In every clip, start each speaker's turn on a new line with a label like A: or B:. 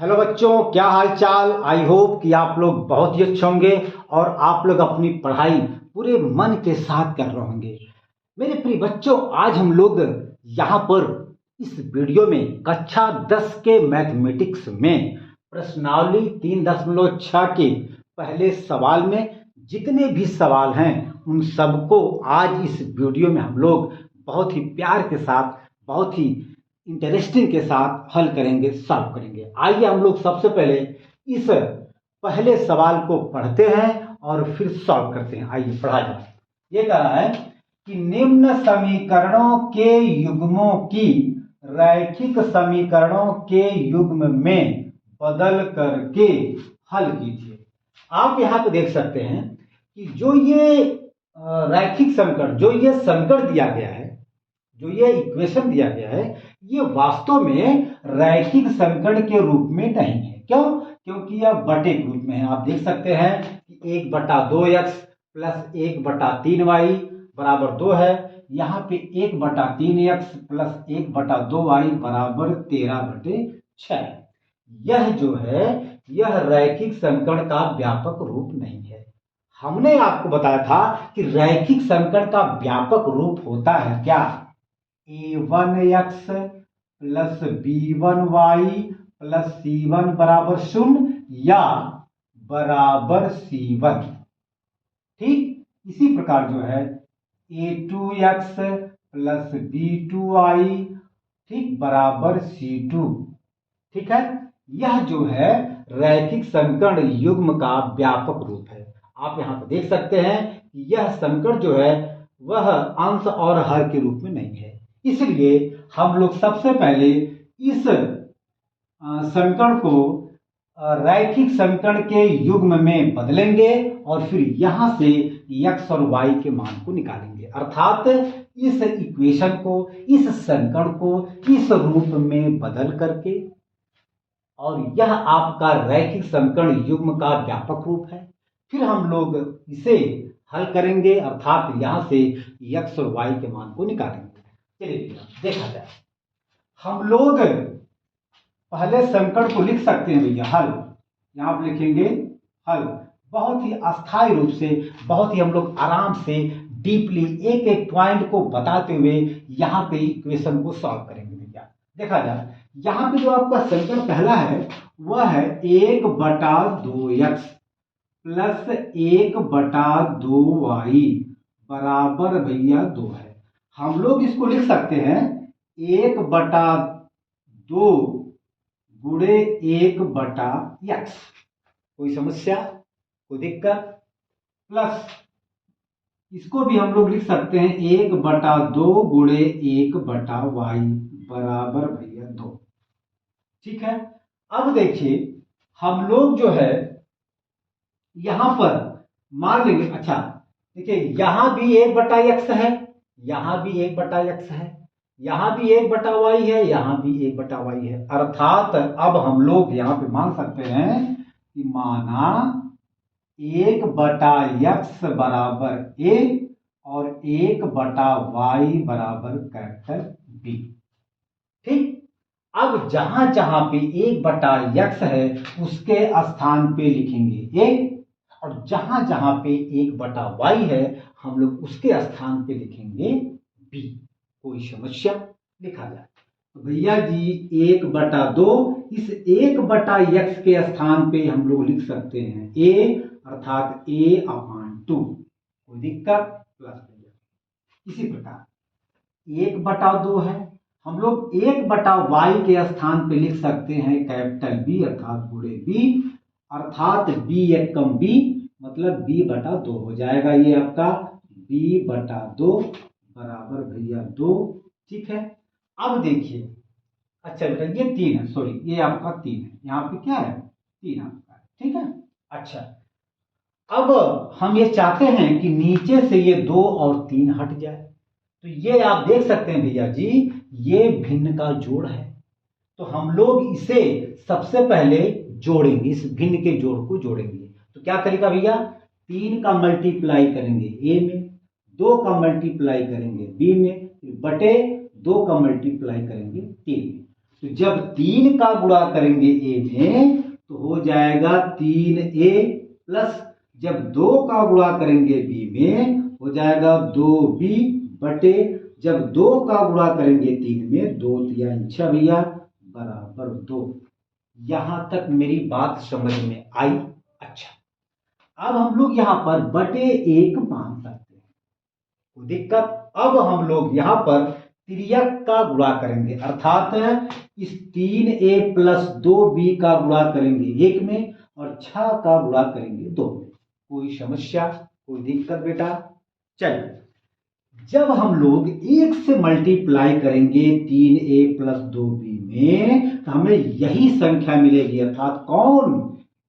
A: Hello बच्चों, क्या हाल चाल। आई होप कि आप लोग बहुत ही अच्छे होंगे और आप लोग अपनी पढ़ाई पूरे मन के साथ कर रहे होंगे। मेरे प्रिय बच्चों, आज हम लोग यहाँ पर इस वीडियो में कक्षा 10 के मैथमेटिक्स में प्रश्नावली 3.6 के पहले सवाल में जितने भी सवाल हैं उन सबको आज इस वीडियो में हम लोग बहुत ही प्यार के साथ, बहुत ही इंटरेस्टिंग के साथ हल करेंगे, सॉल्व करेंगे। आइए हम लोग सबसे पहले इस पहले सवाल को पढ़ते हैं और फिर सॉल्व करते हैं। आइए पढ़ा जाए। ये कह रहा है कि निम्न समीकरणों के युग्मों की रैखिक समीकरणों के युग्म में बदल करके हल कीजिए। आप यहाँ पे देख सकते हैं कि जो ये रैखिक समीकरण, जो ये समीकरण दिया गया है, जो ये इक्वेशन दिया गया है, ये वास्तव में रैखिक समीकरण के रूप में नहीं है। क्यों? क्योंकि यह बटे के रूप में है। आप देख सकते हैं कि 1/2x प्लस 1/3y बराबर 2 है। यहाँ पे 1/3x प्लस 1/2y बराबर 13/6। यह जो है, यह रैखिक समीकरण का व्यापक रूप नहीं है। हमने आपको बताया था कि रैखिक समीकरण का व्यापक रूप होता है क्या? a1x plus b1y plus c1 बराबर 0 या बराबर c1। ठीक इसी प्रकार जो है a2x प्लस b2y ठीक बराबर c2। ठीक है, यह जो है रैखिक समीकरण युग्म का व्यापक रूप है। आप यहां पर देख सकते हैं कि यह समीकरण जो है वह अंश और हर के रूप में नहीं है। इसलिए हम लोग सबसे पहले इस समीकरण को रैखिक समीकरण के युग्म में बदलेंगे और फिर यहां से x और y के मान को निकालेंगे। अर्थात इस इक्वेशन को, इस समीकरण को इस रूप में बदल करके, और यह आपका रैखिक समीकरण युग्म का व्यापक रूप है। फिर हम लोग इसे हल करेंगे, अर्थात यहां से x और y के मान को निकालेंगे। चलिए देखा जाए। हम लोग पहले समीकरण को लिख सकते हैं भैया, हल। यहां पर लिखेंगे हल। बहुत ही अस्थायी रूप से, बहुत ही हम लोग आराम से डीपली एक एक पॉइंट को बताते हुए यहां पे इक्वेशन को सॉल्व करेंगे भैया। देखा जाए, यहां पे जो आपका समीकरण पहला है वह है 1/2x प्लस 1/2y बराबर भैया 2 है। हम लोग इसको लिख सकते हैं 1/2 गुणे 1/x। कोई समस्या, कोई दिक्कत? प्लस इसको भी हम लोग लिख सकते हैं 1/2 गुणे 1/y बराबर भैया 2। ठीक है, अब देखिए हम लोग जो है यहां पर मान लेंगे, अच्छा देखिए यहां भी 1/x है, यहां भी 1/x है, यहां भी 1/y है, यहां भी 1/y है। अर्थात अब हम लोग यहां पे मान सकते हैं कि माना 1/x बराबर a और 1/y बराबर कैपिटल B। ठीक, अब जहां जहां पे 1/x है उसके स्थान पे लिखेंगे a, और जहां जहां पे 1/y है हम लोग उसके स्थान पे लिखेंगे b। कोई समस्या? लिखा जाए तो भैया जी 1/2, इस 1/x के स्थान पे हम लोग लिख सकते हैं a, अर्थात a/2। कोई दिक्कत? प्लस भैया इसी प्रकार 1/2 है, हम लोग 1/y के स्थान पे लिख सकते हैं कैपिटल B, अर्थात गुणे B, अर्थात b एक कम b मतलब b/2 हो जाएगा। ये आपका b/2 बराबर भैया 2। ठीक है, अब देखिए, अच्छा बेटा ये 3 है, सॉरी ये आपका 3 है, यहाँ पे क्या है 3 आपका। ठीक है, अच्छा अब हम ये चाहते हैं कि नीचे से ये 2 और 3 हट जाए, तो ये आप देख सकते हैं भैया जी ये भिन्न का जोड़ है। तो हम लोग इसे सबसे पहले जोड़ेंगे, इस भिन्न के जोड़ को जोड़ेंगे। तो क्या करेगा भैया, 3 का मल्टीप्लाई करेंगे a में, 2 का मल्टीप्लाई करेंगे b में, बटे 2 का मल्टीप्लाई करेंगे 3 में। तो जब 3 का गुणा करेंगे ए में तो हो जाएगा 3a प्लस जब 2 का गुणा करेंगे बी में हो जाएगा 2b बटे जब 2 का गुणा करेंगे 3 में 2 3 6 भैया बराबर 2। यहां तक मेरी बात समझ में आई। अच्छा, अब हम लोग यहां पर बटे 1 मान सकते हैं, कोई दिक्कत। अब हम लोग यहां पर तिर्यक का गुणा करेंगे, अर्थात इस 3a प्लस 2b का गुणा करेंगे 1 में और 6 का गुणा करेंगे 2 में। कोई समस्या, कोई दिक्कत बेटा? चलिए, जब हम लोग 1 से मल्टीप्लाई करेंगे 3a प्लस 2b में तो हमें यही संख्या मिलेगी, अर्थात कौन?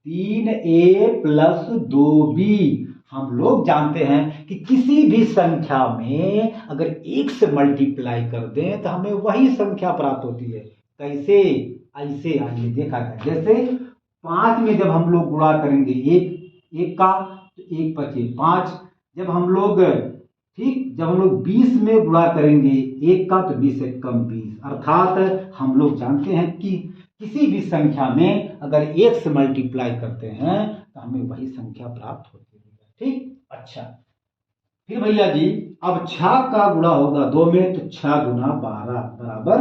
A: 3a plus 2b। हम लोग जानते हैं कि किसी भी संख्या में अगर 1 से मल्टीप्लाई कर दें तो हमें वही संख्या प्राप्त होती है। कैसे? ऐसे आइए देखा जाए। जैसे 5 में जब हम लोग गुणा करेंगे एक का तो 1 बचे 5। जब हम लोग 20 में गुणा करेंगे 1 का तो 20 से कम 20। अर्थात हम लोग जानते हैं कि किसी भी संख्या में अगर 1 से मल्टीप्लाई करते हैं तो हमें वही संख्या प्राप्त होती है। ठीक, अच्छा, फिर भैया जी अब 6 का गुणा होगा 2 में तो 6 गुना 12 बराबर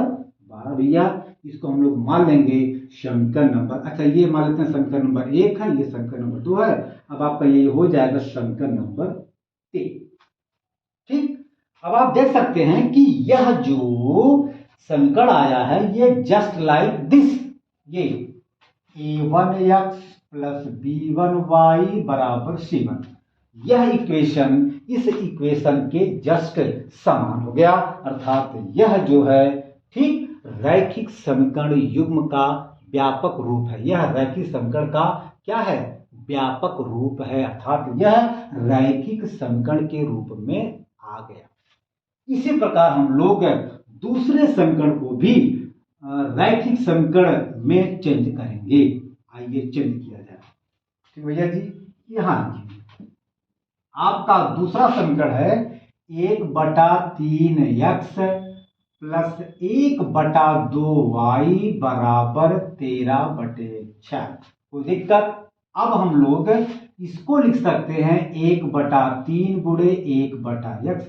A: 12 भैया। इसको हम लोग मान लेंगे समीकरण नंबर, अच्छा ये मान लेते हैं समीकरण नंबर 1 है, ये समीकरण नंबर 2 है। अब आपका ये हो जाएगा समीकरण नंबर 3। ठीक, अब आप देख सकते हैं कि यह जो समीकरण आया है ये जस्ट लाइक दिस, ये a1x प्लस b1y बराबर c1, यह इक्वेशन इस इक्वेशन के जस्ट समान हो गया। अर्थात यह जो है ठीक रैखिक समीकरण युग्म का व्यापक रूप है। यह रैखिक समीकरण का क्या है? व्यापक रूप है, अर्थात यह रैखिक समीकरण के रूप में आ गया। इसी प्रकार हम लोग दूसरे समीकरण को भी रैखिक समीकरण में चेंज करेंगे। आइए चेंज किया जाए। ठीक भैया जी, यहां लिखिए आपका दूसरा समीकरण है 1/3x प्लस 1/2y बराबर 13/6। कोई दिक्कत? अब हम लोग इसको लिख सकते हैं 1/3 गुणे 1/x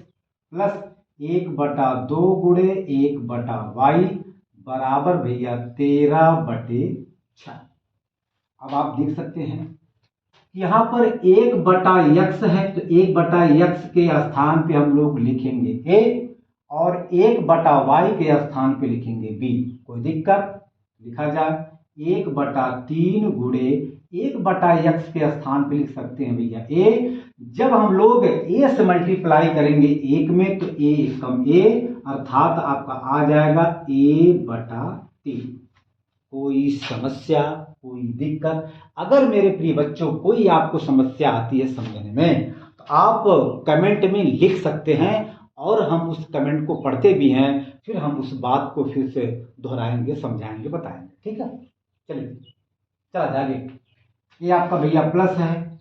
A: प्लस 1/2 गुणे 1/y बराबर भैया 13/6। अब आप देख सकते हैं यहां पर 1/x है तो 1/x के स्थान पे हम लोग लिखेंगे a और 1/y के स्थान पे लिखेंगे b। कोई दिक्कत? लिखा जाए 1/3 गुणे 1/x के स्थान पे लिख सकते हैं भैया a। जब हम लोग a से मल्टीप्लाई करेंगे 1 में तो a कम a, अर्थात आपका आ जाएगा a/3। कोई समस्या, कोई दिक्कत? अगर मेरे प्रिय बच्चों कोई आपको समस्या आती है समझने में तो आप कमेंट में लिख सकते हैं और हम उस कमेंट को पढ़ते भी हैं, फिर हम उस बात को फिर से दोहराएंगे, समझाएंगे, बताएंगे। ठीक है, चलिए चला जाइए। ये आपका भैया प्लस है,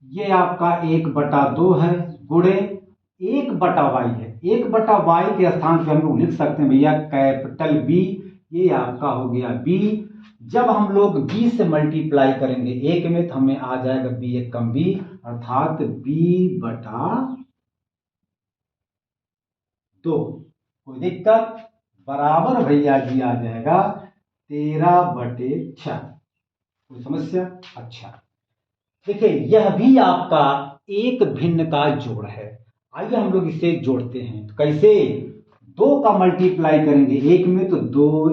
A: ये आपका 1/2 है गुणे 1/y है। 1/y के स्थान पे हम लोग लिख सकते हैं भैया कैपिटल B। ये आपका हो गया b। जब हम लोग b से मल्टीप्लाई करेंगे 1 में तो हमें आ जाएगा b एक कम b, अर्थात b/2। कोई दिक्कत? बराबर भैया जी आ जाएगा 13/6। कोई समस्या? अच्छा, देखिए यह भी आपका एक भिन्न का जोड़ है। आइए हम लोग इसे जोड़ते हैं। तो कैसे? 2 का मल्टीप्लाई करेंगे 1 में तो 2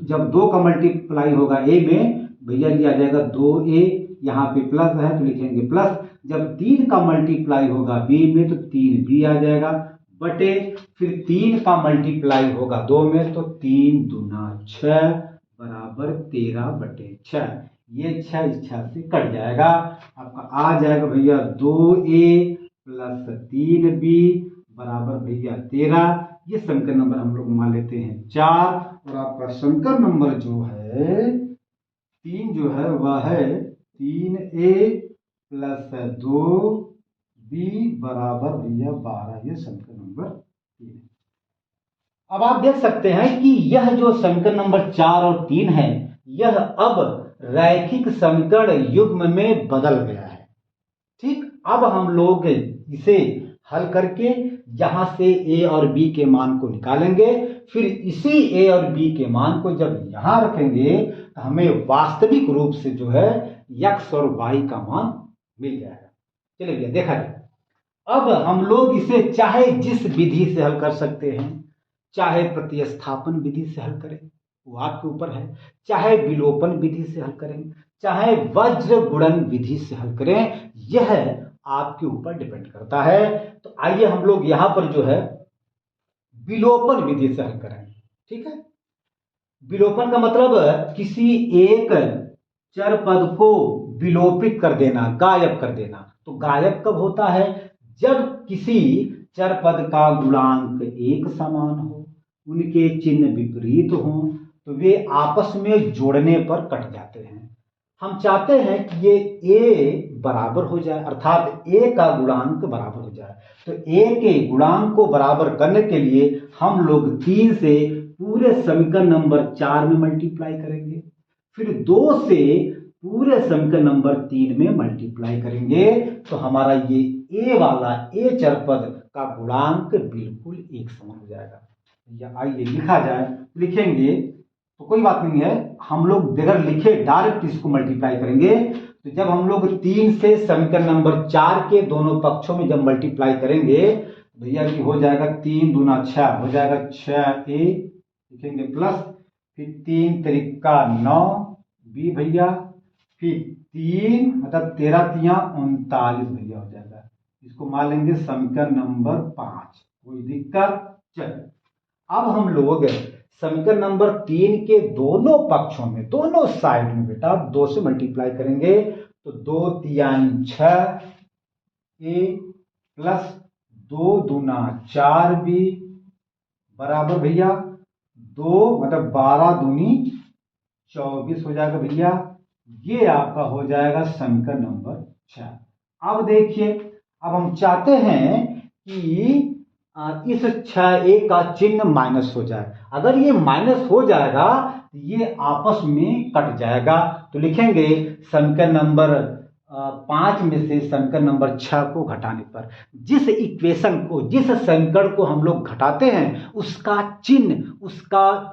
A: जब 2 का मल्टीप्लाई होगा a में भैया जी आ जाएगा 2a, यहाँ पे प्लस है तो लिखेंगे प्लस। जब 3 का मल्टीप्लाई होगा b में तो 3b आ जाएगा बटे फिर 3 का मल्टीप्लाई होगा 2 में तो 3 दूना 6 बराबर 13/6। ये 6 इस 6 से कट जाएगा, आपका आ जाएगा भैया 2a प्लस 3b बराबर भैया 13। ये समीकरण नंबर हम लोग मान लेते हैं 4 और आपका समीकरण नंबर जो है 3 जो है वह है 3a प्लस 2b बराबर भैया 12। ये समीकरण नंबर 3। अब आप देख सकते हैं कि यह जो समीकरण नंबर 4 और 3 है, यह अब रैखिक समीकरण युग्म में बदल गया है। ठीक, अब हम लोग इसे हल करके यहां से ए और बी के मान को निकालेंगे। फिर इसी ए और बी के मान को जब यहां रखेंगे तो हमें वास्तविक रूप से जो है एक्स और वाई का मान मिल जाएगा। चलिए भैया देखा जाए। अब हम लोग इसे चाहे जिस विधि से हल कर सकते हैं, चाहे प्रतिस्थापन विधि से हल करें, वो आपके ऊपर है, चाहे विलोपन विधि से हल करें, चाहे वज्र गुणन विधि से हल करें, यह आपके ऊपर डिपेंड करता है। तो आइए हम लोग यहां पर जो है विलोपन विधि से हल करें। ठीक है, विलोपन का मतलब किसी एक चर पद को विलोपित कर देना, गायब कर देना। तो गायब कब होता है? जब किसी चर पद का गुणांक एक समान हो, उनके चिन्ह विपरीत हो, तो वे आपस में जोड़ने पर कट जाते हैं। हम चाहते हैं कि ये a बराबर हो जाए, अर्थात a का गुणांक बराबर हो जाए। तो a के गुणांक को बराबर करने के लिए हम लोग 3 से पूरे समीकरण नंबर 4 में मल्टीप्लाई करेंगे, फिर 2 से पूरे समीकरण नंबर 3 में मल्टीप्लाई करेंगे, तो हमारा ये a वाला a चर पद का गुणांक बिल्कुल एक समान हो जाएगा। या आइए लिखा जाए, लिखेंगे तो कोई बात नहीं है, हम लोग बगैर लिखे डायरेक्ट इसको मल्टीप्लाई करेंगे। तो जब हम लोग 3 से समीकरण नंबर 4 के दोनों पक्षों में जब मल्टीप्लाई करेंगे, भैया की हो जाएगा 3 दूना 6, हो जाएगा 6a, लिखेंगे प्लस, फिर 3 त्रिका 9 b भैया, फिर 3 मतलब 13 तिया 39 भैया हो जाएगा। इसको मान लेंगे समीकरण नंबर 5, कोई दिक्कत? चल अब हम लोग समीकरण नंबर 3 के दोनों पक्षों में, दोनों साइड में बेटा 2 से मल्टीप्लाई करेंगे। तो 2 तियान 6 ए प्लस 2 दूना 4 बी बराबर भैया 2 मतलब 12 दूनी 24 हो जाएगा भैया। ये आपका हो जाएगा समीकरण नंबर 6। अब देखिए, अब हम चाहते हैं कि इस 6a का चिन्ह माइनस हो जाए। अगर ये माइनस हो जाएगा तो ये आपस में कट जाएगा। तो लिखेंगे समीकरण नंबर 5 में से समीकरण नंबर 6 को घटाने पर जिस इक्वेशन को, जिस समीकरण को हम लोग घटाते हैं उसका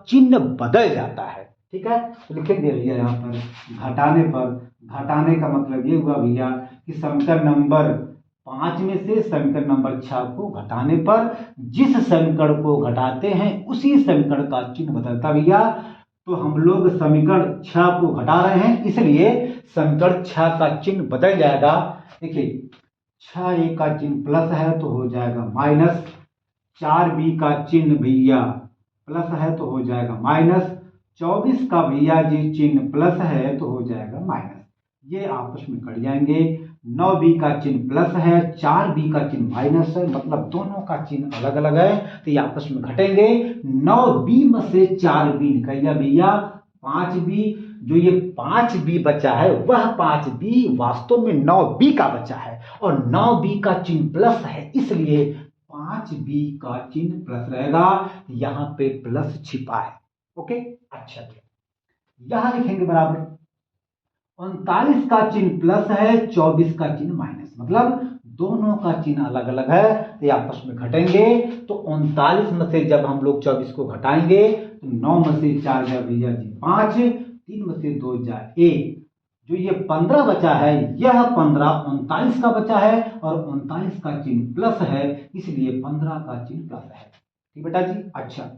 A: चिन्ह बदल जाता है। ठीक है, तो लिखेंगे भैया यहाँ पर घटाने का मतलब ये हुआ भैया कि समीकरण नंबर 5 में से समीकरण नंबर 6 को घटाने पर जिस समीकरण को घटाते हैं उसी समीकरण का चिन्ह बदलता भैया। तो हम लोग समीकरण 6 को घटा रहे हैं, इसलिए समीकरण 6 का चिन्ह बदल जाएगा। देखिए 6a का चिन्ह प्लस है तो हो जाएगा माइनस, 4b का चिन्ह भैया प्लस है तो हो जाएगा माइनस, 24 का भैया जी चिन्ह प्लस है तो हो जाएगा माइनस। ये आपस में कट जाएंगे। 9b का चिन्ह प्लस है, 4b का चिन्ह माइनस है, मतलब दोनों का चिन्ह अलग अलग है, तो ये आपस में घटेंगे। 9b में से 4b निकल गया भैया 5b। जो ये 5b बचा है वह 5b वास्तव में 9b का बचा है, और 9b का चिन्ह प्लस है, इसलिए 5b का चिन्ह प्लस रहेगा। यहाँ पे प्लस छिपा है। ओके, अच्छा यहां लिखेंगे बराबर 39 का चिन्ह प्लस है, 24 का चिन्ह माइनस, मतलब दोनों का चिन्ह अलग अलग है, तो आपस में घटेंगे। तो 39 में से जब हम लोग 24 को घटाएंगे तो 9 में से 4 जा भैया जी 5, 3 में से 2 जा 1, जो ये 15 बचा है यह 15 39 का बचा है, और 39 का चिन्ह प्लस है, इसलिए 15 का चिन्ह प्लस है। ठीक बेटा जी, अच्छा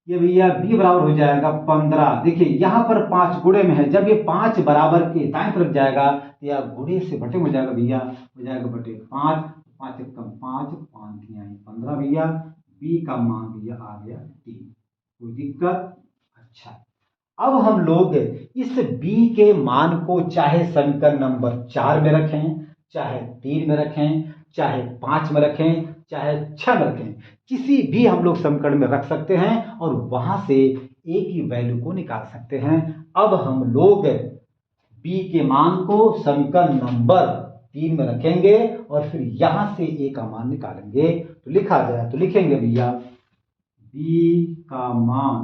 A: ये भैया b बराबर हो जाएगा 15। देखिए यहाँ पर 5 गुणे में है, जब ये 5 बराबर के दाएं तरफ जाएगा तो यह गुणे से बटे में हो जाएगा भैया, हो जाएगा बटे 5, 5 एक कम 5, 5 15 भैया। b का मान भैया आ गया 3, कोई दिक्कत? अच्छा अब हम लोग इस b के मान को चाहे समीकरण नंबर 4 में रखें, चाहे 3 में रखें, चाहे 5 में रखें, चाहे 6 में रखें, किसी भी हम लोग समीकरण में रख सकते हैं और वहां से a की वैल्यू को निकाल सकते हैं। अब हम लोग b के मान को समीकरण नंबर 3 में रखेंगे और फिर यहां से a का मान निकालेंगे। तो लिखा जाए तो लिखेंगे भैया बी का मान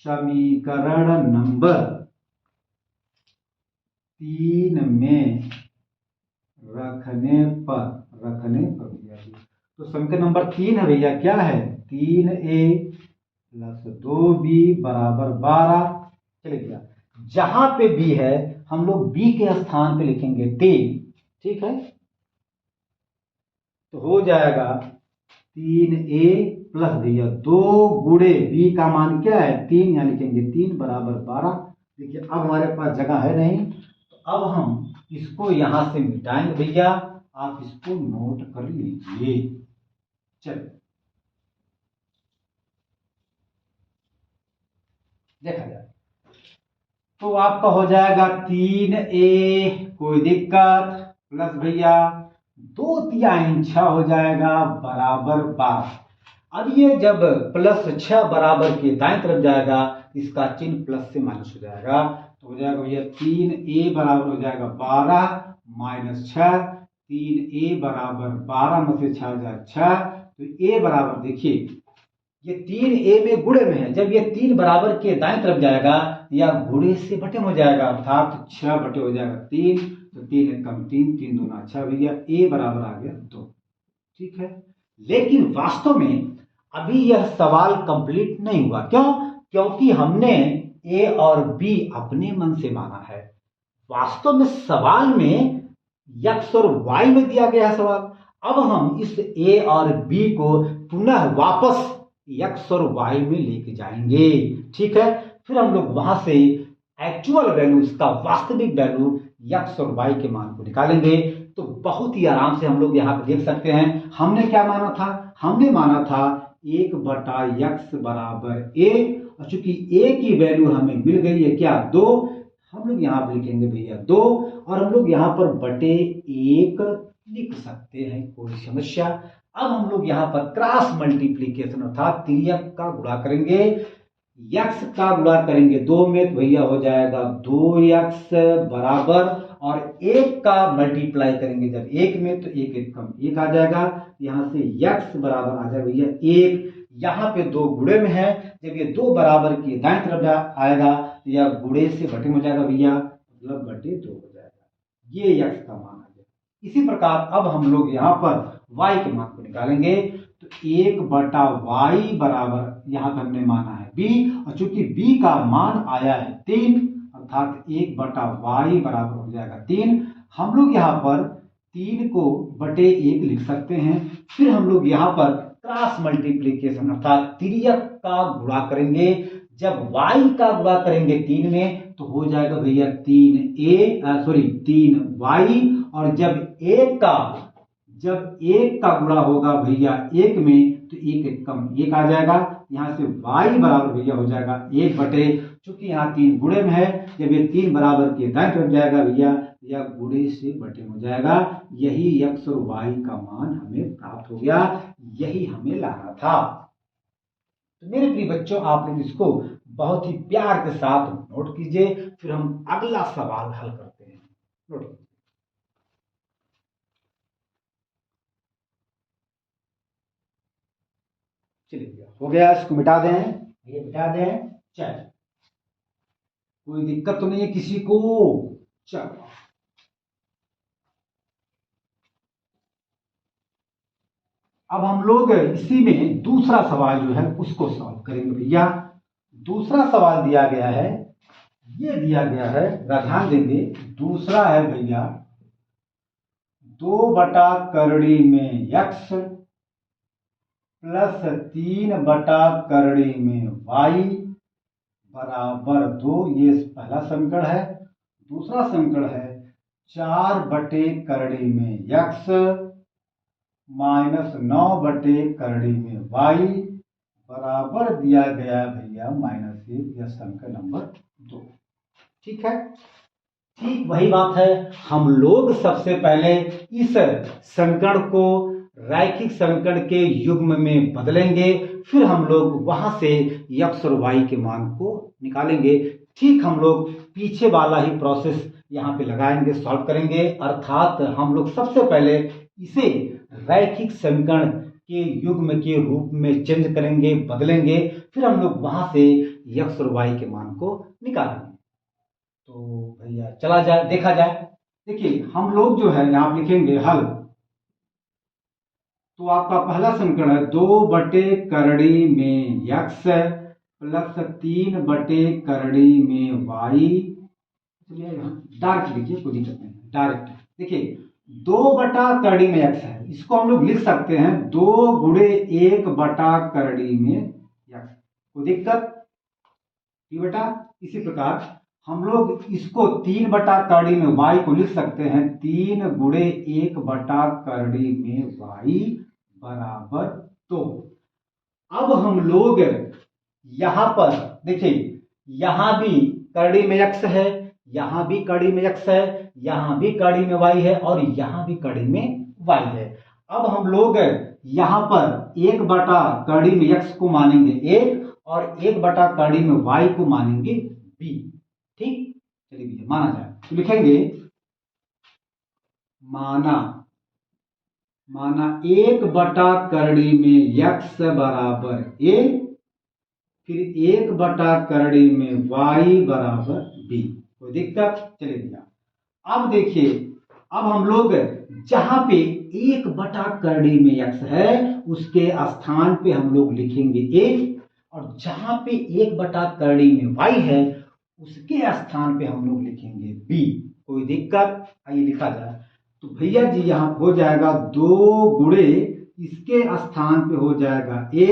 A: समीकरण नंबर 3 में रखने पर भैया जी, तो समीकरण नंबर 3 है भैया, क्या है 3a + 2b बराबर 12। चलिए भैया, जहां पे b है हम लोग b के स्थान पे लिखेंगे 3, ठीक है। तो हो जाएगा 3a प्लस भैया 2 गुणे b का मान क्या है 3, यहां लिखेंगे 3 बराबर 12। देखिए अब हमारे पास जगह है नहीं, तो अब हम इसको यहां से मिटाएंगे भैया, आप इसको नोट कर लीजिए। चलिए देखा जाए तो आपका हो जाएगा 3a, कोई दिक्कत, प्लस भैया 2 तिहाई 6 हो जाएगा बराबर 12। अब ये जब +6 बराबर के दाएं तरफ जाएगा, इसका चिन्ह प्लस से माइनस हो जाएगा, तो हो जाएगा भैया 3a बराबर हो जाएगा 12 - 6, 3a बराबर 12 में से 6 जाए 6, तो a बराबर देखिए ये 3a में गुणे में है, जब ये 3 बराबर के दाएं तरफ जाएगा या गुणे से बटे में हो जाएगा, अर्थात 6 बटे हो जाएगा 3, तो 3 एकम 3, 3 दूना 6 भैया, a बराबर आ गया 2, ठीक है। लेकिन वास्तव में अभी यह सवाल कंप्लीट नहीं हुआ, क्यों? क्योंकि हमने a और b अपने मन से माना है। वास्तव में सवाल में x और y में दिया गया है सवाल। अब हम इस a और b को पुनः वापस x और y में लेके जाएंगे, ठीक है। फिर हम लोग वहां से एक्चुअल वैल्यू, इसका वास्तविक वैल्यू x और y के मान को निकालेंगे। तो बहुत ही आराम से हम लोग यहाँ पे देख सकते हैं, हमने क्या माना था, हमने माना था 1/x बराबर a, और चूंकि a की वैल्यू हमें मिल गई है क्या 2, हम लोग यहाँ पे लिखेंगे भैया 2, और हम लोग यहाँ पर बटे 1 लिख सकते हैं, कोई समस्या। अब हम लोग यहाँ पर क्रॉस मल्टीप्लीकेशन अर्थात तिर्यक का गुणा करेंगे, x का गुणा करेंगे 2 में, तो भैया हो जाएगा 2x बराबर, और 1 का मल्टीप्लाई करेंगे जब 1 में, तो 1 एकम 1 आ जाएगा, यहां से x बराबर आ जाएगा भैया 1। यहाँ पे 2 गुणे में है, जब ये 2 बराबर की दाएं तरफ आएगा या गुणे से बटे में हो जाएगा भैया, मतलब बटे 2 हो जाएगा, ये x का मान आ जाएगा। इसी प्रकार अब हम लोग यहाँ पर y के मान को निकालेंगे, तो 1/y बराबर यहाँ पे हमने माना है b, और चूंकि b का मान आया है 3, अर्थात 1/y बराबर हो जाएगा 3। हम लोग यहाँ पर 3 को बटे 1 लिख सकते हैं। फिर हम लोग यहाँ पर क्रॉस मल्टीप्लीकेशन अर्थात तिर्यक का गुणा करेंगे, जब y का गुणा करेंगे 3 में, तो हो जाएगा भैया 3y, और जब 1 का गुणा होगा भैया 1 में, तो 1 एकम 1 आ जाएगा, यहाँ से y बराबर भैया हो जाएगा 1 बटे, चूंकि यहाँ 3 गुणे में है, जब ये 3 बराबर के दाएं तरफ जाएगा भैया या गुणे से बटे में हो जाएगा, यही x और y का मान हमें प्राप्त हो गया, यही हमें लाना था। तो मेरे प्रिय बच्चों, आप लोग इसको बहुत ही प्यार के साथ नोट कीजिए, फिर हम अगला सवाल हल करते हैं। नोट कीजिए। चलिए भैया हो गया, इसको मिटा दें, ये मिटा दें, चल कोई दिक्कत तो नहीं है किसी को? चलो अब हम लोग इसी में दूसरा सवाल जो है उसको सॉल्व करेंगे भैया। दूसरा सवाल दिया गया है, ये दिया गया है, ध्यान देंगे, दूसरा है भैया 2/करड़ी में x प्लस 3/करड़ी में y बराबर 2, ये पहला समीकरण है। दूसरा समीकरण है 4/करड़ी में x - 9/करड़ी में y बराबर दिया गया भैया -1, यह समीकरण नंबर 2, ठीक है। ठीक वही बात है, हम लोग सबसे पहले इस समीकरण को रैखिक समीकरण के युग्म में बदलेंगे, फिर हम लोग वहां से x और y के मान को निकालेंगे। ठीक हम लोग पीछे वाला ही प्रोसेस यहाँ पे लगाएंगे, सॉल्व करेंगे, अर्थात हम लोग सबसे पहले इसे रैखिक समीकरण के युग्म के रूप में चेंज करेंगे, बदलेंगे, फिर हम लोग वहां से x और y के मान को निकालेंगे। तो भैया चला जाए, देखा जाए। देखिए हम लोग जो है यहाँ लिखेंगे हल। तो आपका पहला समीकरण है 2/करड़ी में x प्लस 3/करड़ी में y। चलिए डायरेक्ट लिखिए, कोई दिक्कत नहीं, डायरेक्ट देखिए 2/करड़ी में x है, इसको हम लोग लिख सकते हैं 2×1/करड़ी में x। कोई दिक्कत बेटा। इसी प्रकार हम लोग इसको 3/करड़ी में y को लिख सकते हैं 3×1/करड़ी में y बराबर 2। अब हम लोग यहां पर देखिए, यहां भी करड़ी में x है, यहां भी कड़ी में x है, यहां भी कड़ी में y है और यहां भी कड़ी में y है। अब हम लोग यहां पर 1/कड़ी में x को मानेंगे a और 1/कड़ी में y को मानेंगे b। ठीक, चलिए भैया माना जाए तो लिखेंगे माना 1/करड़ी में x बराबर a, फिर 1/करड़ी में y बराबर b। कोई दिक्कत? चलिए भैया अब देखिए, अब हम लोग जहां पे 1/करड़ी में x है उसके स्थान पे हम लोग लिखेंगे a, और जहां पे 1/करड़ी में y है उसके स्थान पे हम लोग लिखेंगे b। कोई दिक्कत? आइए लिखा जाए। तो भैया जी यहां हो जाएगा 2 इसके स्थान पे हो जाएगा a।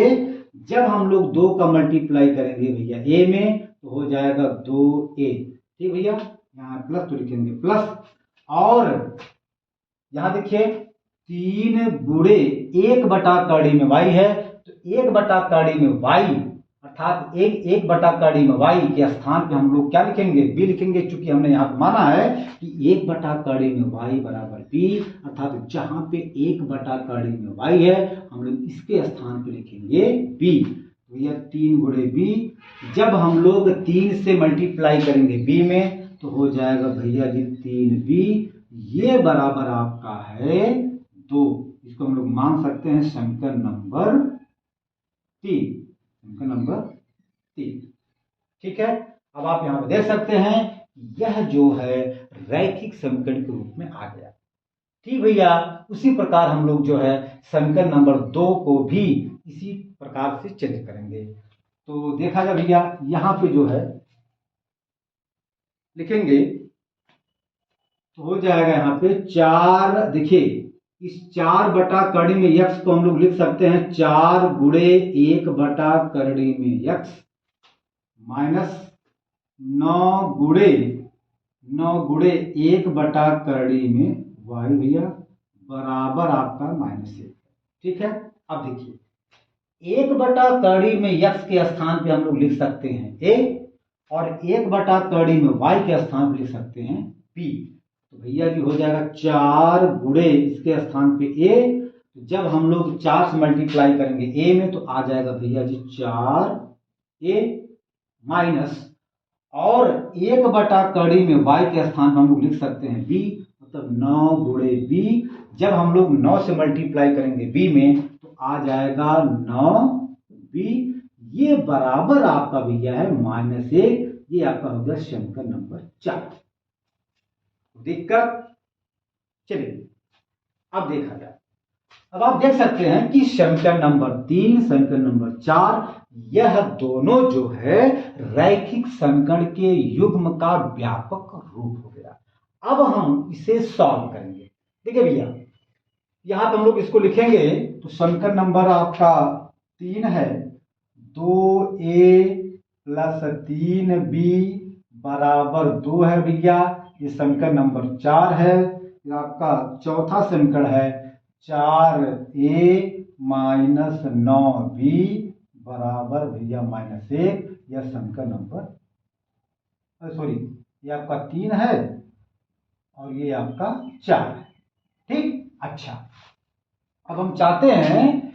A: जब हम लोग 2 का मल्टीप्लाई करेंगे भैया a में तो हो जाएगा 2a। ठीक भैया, यहाँ प्लस तो लिखेंगे प्लस, और यहां देखिए 3×1/करड़ी में y है, तो 1/करड़ी में y अर्थात 1/करड़ी में y के स्थान पे हम लोग क्या लिखेंगे? b लिखेंगे, क्योंकि हमने यहाँ पे माना है कि 1/करड़ी में y बराबर b, अर्थात जहां पे 1/करड़ी में y है हम लोग इसके स्थान पे लिखेंगे b। तो यह 3×b, जब हम लोग 3 से मल्टीप्लाई करेंगे b में तो हो जाएगा भैया जी 3b, ये बराबर आपका है 2। इसको हम लोग मान सकते हैं समीकरण नंबर 3, समीकरण नंबर 3। ठीक है, अब आप यहां पर देख सकते हैं यह जो है रैखिक समीकरण के रूप में आ गया। ठीक भैया, उसी प्रकार हम लोग जो है समीकरण नंबर 2 को भी इसी प्रकार से चेंज करेंगे। तो देखा जाए भैया, यहां पे जो है लिखेंगे तो हो जाएगा यहाँ पे 4। देखिए इस 4/करड़ी में x को हम लोग लिख सकते हैं 4×1/करड़ी में x माइनस 9×1/करड़ी में y भैया बराबर आपका -1। ठीक है, अब देखिए 1/करड़ी में x के स्थान पे हम लोग लिख सकते हैं a, और 1/करड़ी में y के स्थान पे लिख सकते हैं b। तो भैया जी हो जाएगा 4 इसके स्थान पे a, जब हम लोग 4 से मल्टीप्लाई करेंगे a में तो आ जाएगा भैया जी 4a माइनस, और 1/करड़ी में y के स्थान पर हम लोग लिख सकते हैं b, मतलब 9×b। जब हम लोग 9 से मल्टीप्लाई करेंगे b में तो आ जाएगा 9b, ये बराबर आपका भैया है -1। ये आपका हो गया समीकरण नंबर 4। दिक्कत? चलिए अब देखा जाए। अब आप देख सकते हैं कि समीकरण नंबर 3, समीकरण नंबर 4, यह दोनों जो है रैखिक समीकरण के युग्म का व्यापक रूप हो गया। अब हम इसे सॉल्व करेंगे। देखिए भैया, यहां पे हम लोग इसको लिखेंगे तो समीकरण नंबर आपका 3 है 2a प्लस 3b बराबर 2 है भैया, ये समीकरण नंबर 4 है। फिर आपका चौथा समीकरण है 4a माइनस 9b बराबर भैया -1, यह समीकरण नंबर सॉरी ये आपका 3 है और ये आपका 4 है। ठीक, अच्छा अब हम चाहते हैं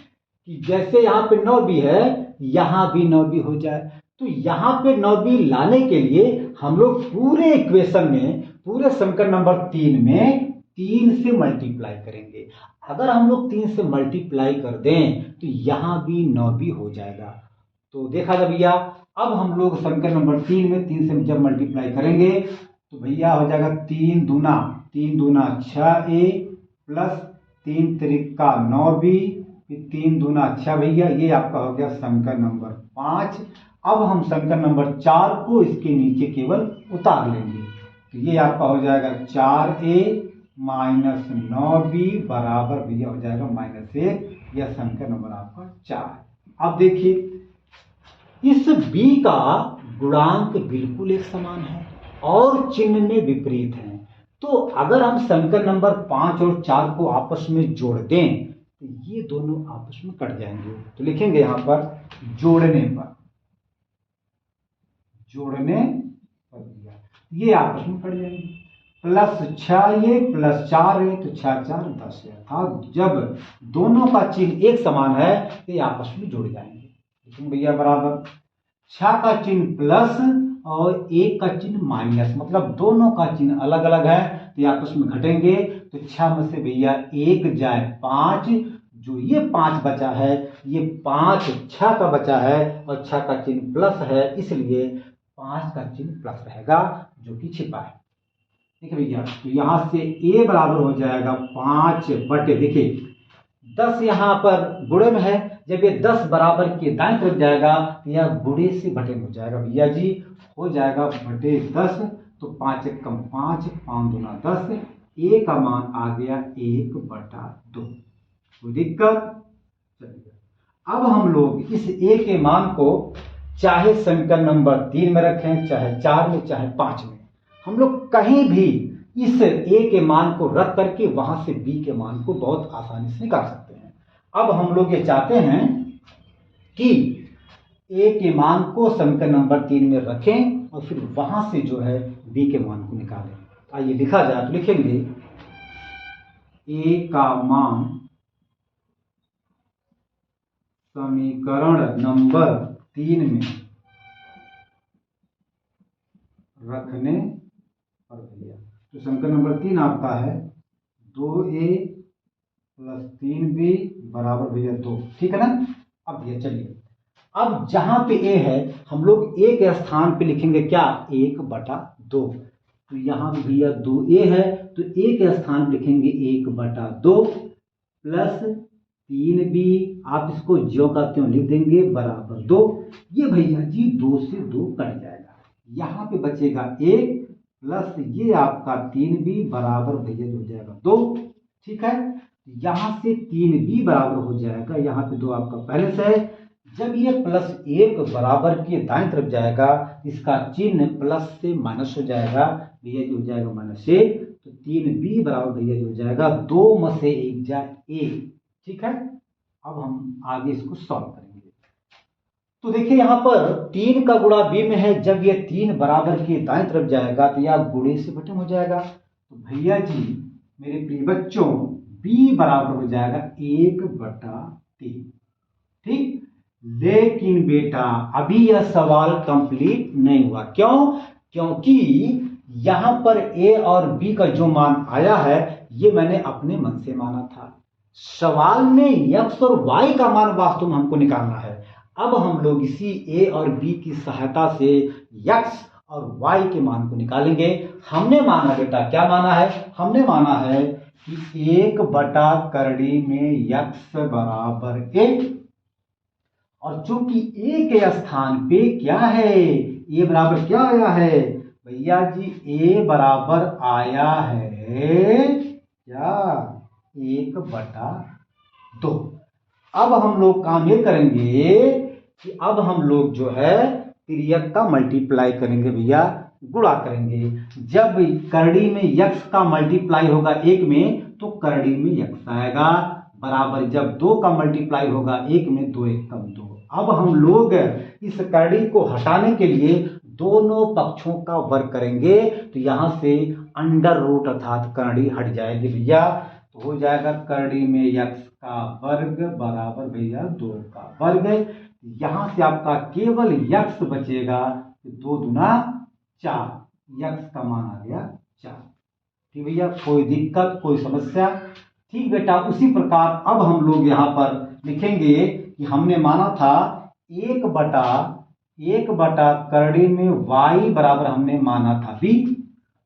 A: कि जैसे यहाँ पे 9b है यहां भी 9b हो जाए, तो यहां पे 9b लाने के लिए हम लोग पूरे इक्वेशन में, पूरे समीकरण नंबर 3 में 3 से मल्टीप्लाई करेंगे। अगर हम लोग 3 से मल्टीप्लाई कर दें तो यहाँ भी 9 भी हो जाएगा। तो देखा जाए भैया, अब हम लोग समीकरण नंबर 3 में 3 से जब मल्टीप्लाई करेंगे तो भैया हो जाएगा 3 दूना 6a प्लस 3 त्रिका 9b, 3 दूना 6 भैया, ये आपका हो गया समीकरण नंबर 5। अब हम समीकरण नंबर 4 को इसके नीचे केवल उतार लेंगे, तो ये आपका हो जाएगा 4a माइनस 9b बराबर भैया हो जाएगा -1। यह समीकरण नंबर आपका 4। अब देखिए इस b का गुणांक बिल्कुल एक समान है और चिन्ह में विपरीत है। तो अगर हम समीकरण नंबर 5 और 4 को आपस में जोड़ दें तो ये दोनों आपस में कट जाएंगे। तो लिखेंगे यहां पर जोड़ने पर दिया, ये आपस में कट जाएंगे। प्लस 6a प्लस 4a तो 6 4 10 है, अर्थात जब दोनों का चिन्ह एक समान है तो ये आपस में जुड़ जाएंगे। लेकिन भैया बराबर 6 का चिन्ह प्लस और 1 का चिन्ह माइनस, मतलब दोनों का चिन्ह अलग अलग है तो ये आपस में घटेंगे। तो 6 में से भैया 1 जाए 5, जो ये 5 बचा है ये 5 6 का बचा है और 6 का चिन्ह प्लस है, इसलिए 5 का चिन्ह प्लस रहेगा जो कि छिपा है। देखिए भैया, तो यहां से a बराबर हो जाएगा 5 बटे, देखिए 10 यहाँ पर गुणे में है, जब ये 10 बराबर के दाएं तरफ जाएगा तो यह गुणे से बटे में हो जाएगा भैया जी, हो जाएगा बटे 10। तो 5 1 कम 5, 5 दूना 10, a का मान आ गया 1/2। कोई दिक्कत? चलिए अब हम लोग इस a के मान को चाहे समीकरण नंबर 3 में रखें, चाहे 4 में, चाहे 5 में, हम लोग कहीं भी इस a के मान को रख करके वहां से b के मान को बहुत आसानी से निकाल सकते हैं। अब हम लोग ये चाहते हैं कि a के मान को समीकरण नंबर 3 में रखें और फिर वहां से जो है b के मान को निकालें। आइए लिखा जाए, तो लिखेंगे a का मान समीकरण नंबर 3 में रखने पर भैया, तो समीकरण नंबर 3 आपका है 2a प्लस 3b बराबर भैया 2, ठीक है ना। अब भैया चलिए, अब जहां पे a है हम लोग a के स्थान पे लिखेंगे क्या, 1/2। तो यहां पे भैया 2a है तो a के स्थान पे लिखेंगे 1/2 प्लस 3b, आप इसको ज्यों का त्यों लिख देंगे बराबर 2। ये भैया जी 2 से 2 कट जाएगा, यहाँ पे बचेगा 1 प्लस ये आपका 3b बराबर भैया हो जाएगा 2, ठीक है। यहाँ से 3b बराबर हो जाएगा, यहाँ पे 2 आपका पहले से है। जब ये प्लस 1 बराबर के दाएं तरफ जाएगा इसका चिन्ह प्लस से माइनस हो जाएगा भैया जी, हो जाएगा -1। तो 3b बराबर भैया जी हो जाएगा 2 में से 1 जाए 1, ठीक है। अब हम आगे इसको सॉल्व करेंगे। तो देखिए यहाँ पर 3 का गुणा b में है, जब ये 3 बराबर के दाएं तरफ जाएगा तो यह गुणे से बटे हो जाएगा। तो भैया जी मेरे प्रिय बच्चों b बराबर हो जाएगा 1/3, ठीक। लेकिन बेटा अभी यह सवाल कंप्लीट नहीं हुआ, क्यों? क्योंकि यहां पर a और b का जो मान आया है ये मैंने अपने मन से माना था। सवाल में x और y का मान वास्तव में हमको निकालना है। अब हम लोग इसी a और b की सहायता से x और y के मान को निकालेंगे। हमने माना बेटा, क्या माना है? हमने माना है कि 1/करड़ी में x बराबर a, और चूंकि a के स्थान पे क्या है, a बराबर क्या आया है भैया जी, a बराबर आया है क्या, 1/2। अब हम लोग काम ये करेंगे कि अब हम लोग जो है तिर्यक का मल्टीप्लाई करेंगे भैया, गुणा करेंगे। जब करड़ी में x का मल्टीप्लाई होगा 1 में तो करड़ी में x आएगा बराबर, जब 2 का मल्टीप्लाई होगा 1 में 2 1 कम 2। अब हम लोग इस करड़ी को हटाने के लिए दोनों पक्षों का वर्ग करेंगे, तो यहां से अंडर रूट अर्थात करड़ी हट जाएगी भैया। तो हो जाएगा करड़ी में x का वर्ग बराबर भैया 2 का वर्ग। यहां से आपका केवल x बचेगा, 2 दूना 4, x का मान आ गया 4। ठीक भैया, कोई दिक्कत कोई समस्या? ठीक बेटा, उसी प्रकार अब हम लोग यहाँ पर लिखेंगे कि हमने माना था एक बटा करड़ी में y बराबर हमने माना था b,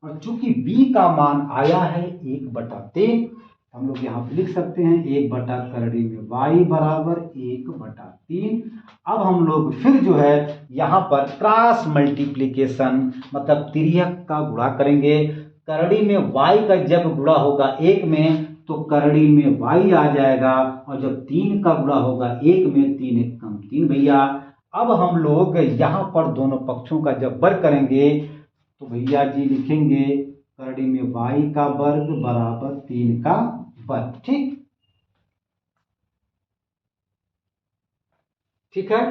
A: और चूंकि b का मान आया है 1/3, हम लोग यहाँ पे लिख सकते हैं 1 बटा करड़ी में y बराबर 1/3। अब हम लोग फिर जो है यहाँ पर क्रॉस मल्टीप्लीकेशन मतलब तिर्यक का गुणा करेंगे। करड़ी में y का जब गुणा होगा 1 में तो करड़ी में y आ जाएगा, और जब 3 का गुणा होगा 1 में 3 1 कम 3 भैया। अब हम लोग यहाँ पर दोनों पक्षों का जब वर्ग करेंगे तो भैया जी लिखेंगे करड़ी में y का वर्ग बराबर 3 का वर्ग। ठीक है,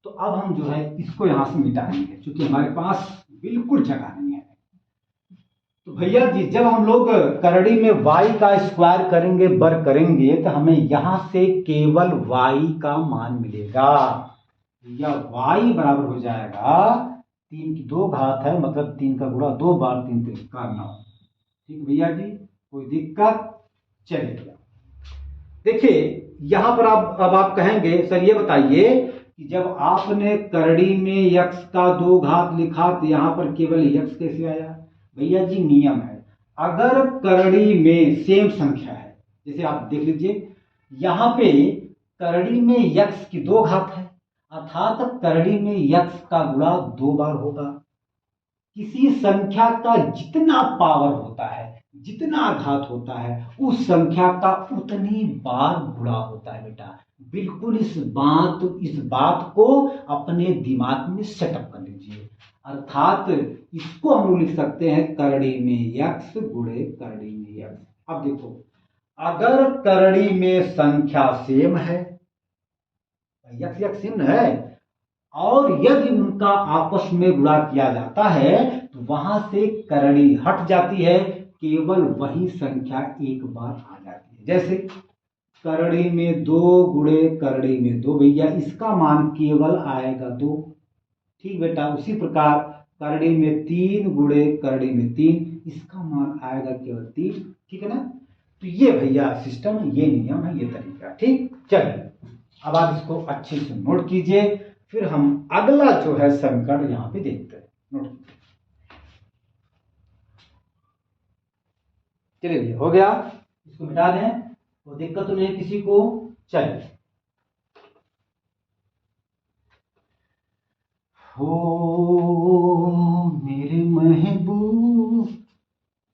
A: तो अब हम जो है इसको यहां से मिटा देंगे क्योंकि हमारे पास बिल्कुल जगह नहीं है। तो भैया जी जब हम लोग करड़ी में y का स्क्वायर करेंगे वर्ग करेंगे तो हमें यहां से केवल y का मान मिलेगा। भैया y बराबर हो जाएगा 3 की 2 घात है, मतलब 3 का गुणा 2 बार, 3 3 का 9। ठीक भैया जी, कोई दिक्कत? चलिए भैया देखिए यहां पर अब आप कहेंगे सर ये बताइए कि जब आपने करड़ी में यक्स का 2 घात लिखा तो यहां पर केवल यक्स कैसे आया? भैया जी नियम है, अगर करड़ी में सेम संख्या है, जैसे आप देख लीजिए यहां पे करड़ी में यक्स की 2 घात है, अर्थात करड़ी में यक्स का गुणा 2 बार होगा। किसी संख्या का जितना पावर होता है, जितना घात होता है, उस संख्या का उतनी बार गुणा होता है बेटा। बिल्कुल इस बात को अपने दिमाग में सेटअप कर लीजिए। अर्थात इसको हम लोग लिख सकते हैं करड़ी में यक्स गुणे करड़ी में यक्स। अब देखो अगर करड़ी में संख्या सेम है, यक्स यक्स सेम है, और यदि उनका आपस में गुणा किया जाता है तो वहां से करड़ी हट जाती है, केवल वही संख्या एक बार आ जाती है। जैसे करड़ी में 2 गुणे करड़ी में 2, भैया इसका मान केवल आएगा 2। ठीक बेटा, उसी प्रकार करड़ी में 3 गुणे करड़ी में 3, इसका मान आएगा केवल 3। ठीक है ना? तो ये भैया सिस्टम है, ये नियम है, ये तरीका। ठीक, चलिए अब आप इसको अच्छे से नोट कीजिए, फिर हम अगला जो है समीकरण यहां पे देखते हैं। नोट चलिए भैया हो गया, इसको मिटा दें, तो दिक्कत तो नहीं किसी को? चलिए हो मेरे महबूब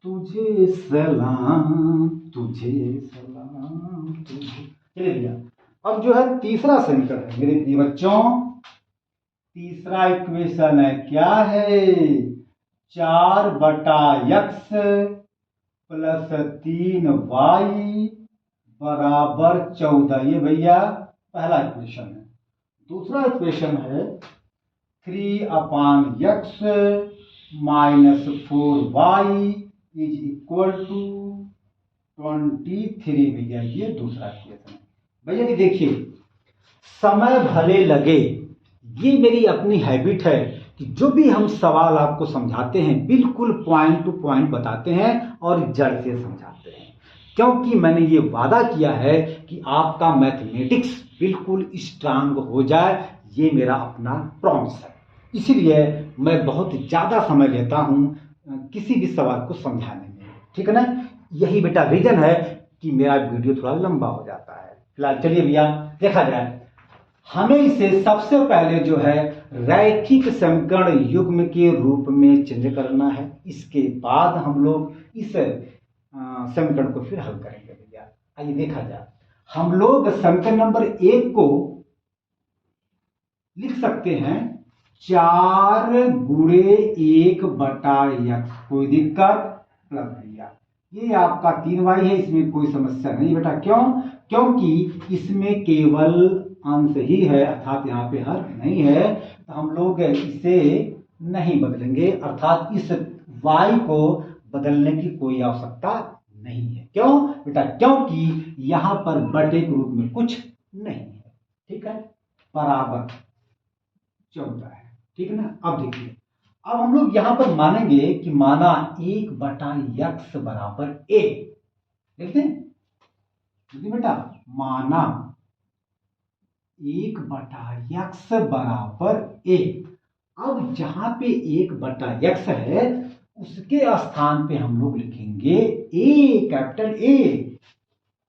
A: तुझे सलाम, तुझे सलाम, तुझे। चलिए भैया अब जो है तीसरा समीकरण है मेरे प्रिय बच्चों। तीसरा इक्वेशन है क्या है? 4 बटा यक्स प्लस 3y बराबर 14। ये भैया पहला इक्वेशन है। दूसरा इक्वेशन है 3/x minus 4y is equal to 23। भैया ये दूसरा इक्वेशन है। भैया जी देखिए समय भले लगे, ये मेरी अपनी हैबिट है कि जो भी हम सवाल आपको समझाते हैं बिल्कुल पॉइंट टू पॉइंट बताते हैं और जड़ से समझाते हैं, क्योंकि मैंने ये वादा किया है कि आपका मैथमेटिक्स बिल्कुल स्ट्रांग हो जाए, ये मेरा अपना प्रॉमिस है। इसीलिए मैं बहुत ज़्यादा समय लेता हूँ किसी भी सवाल को समझाने में। ठीक है ना? यही बेटा रीजन है कि मेरा वीडियो थोड़ा लंबा हो जाता है। फिलहाल चलिए भैया देखा जाए, हमें इसे सबसे पहले जो है रैखिक समीकरण युग्म के रूप में चेंज करना है। इसके बाद हम लोग इस समीकरण को फिर हल करेंगे। भैया आइए देखा जाए, हम लोग समीकरण नंबर 1 को लिख सकते हैं 4 गुणे 1 बटा यक्स, कोई दिक्कत? प्लस भैया ये आपका 3y है, इसमें कोई समस्या नहीं बेटा। क्यों? क्योंकि इसमें केवल अंश ही है, अर्थात यहाँ पे हर नहीं है, तो हम लोग इसे नहीं बदलेंगे, अर्थात इस y को बदलने की कोई आवश्यकता नहीं है। क्यों बेटा? क्योंकि यहाँ पर बटे के रूप में कुछ नहीं है। ठीक है, बराबर 14 है। ठीक है ना? अब देखिए अब हम लोग यहां पर मानेंगे कि माना 1/x बराबर a। देखते हैं, देखिए बेटा, माना 1/x बराबर a। अब जहां पे 1/x है उसके स्थान पे हम लोग लिखेंगे a, कैपिटल A।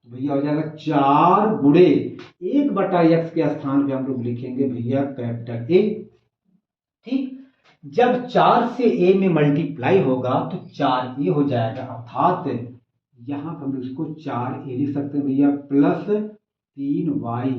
A: तो भैया हो जाएगा 4 गुणे 1/x के स्थान पे हम लोग लिखेंगे भैया कैपिटल A। ठीक, जब 4 से a में मल्टीप्लाई होगा तो 4a हो जाएगा, अर्थात यहां पर हम इसको 4a लिख सकते हैं भैया, प्लस 3y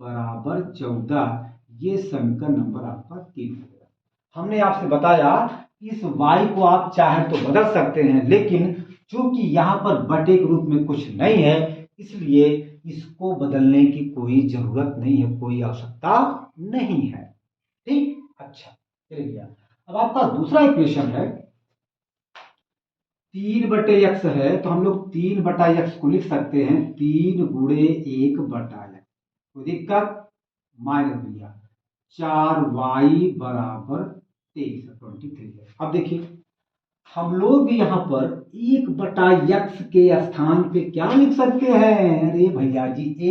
A: बराबर 14। ये समीकरण नंबर आपका 3 हो गया। हमने आपसे बताया कि इस y को आप चाहे तो बदल सकते हैं, लेकिन चूंकि यहां पर बटे के रूप में कुछ नहीं है इसलिए इसको बदलने की कोई जरूरत नहीं है, कोई आवश्यकता नहीं है। ठीक, अच्छा चलिए भैया, अब आपका दूसरा इक्वेशन है 3/x है, तो हम लोग 3/x को लिख सकते हैं 3 गुणे 1/x। कोई दिक्कत? माइनस भैया 4y बराबर 23 है। अब देखिए हम लोग यहाँ पर 1/x के स्थान पे क्या लिख सकते हैं? अरे भैया जी a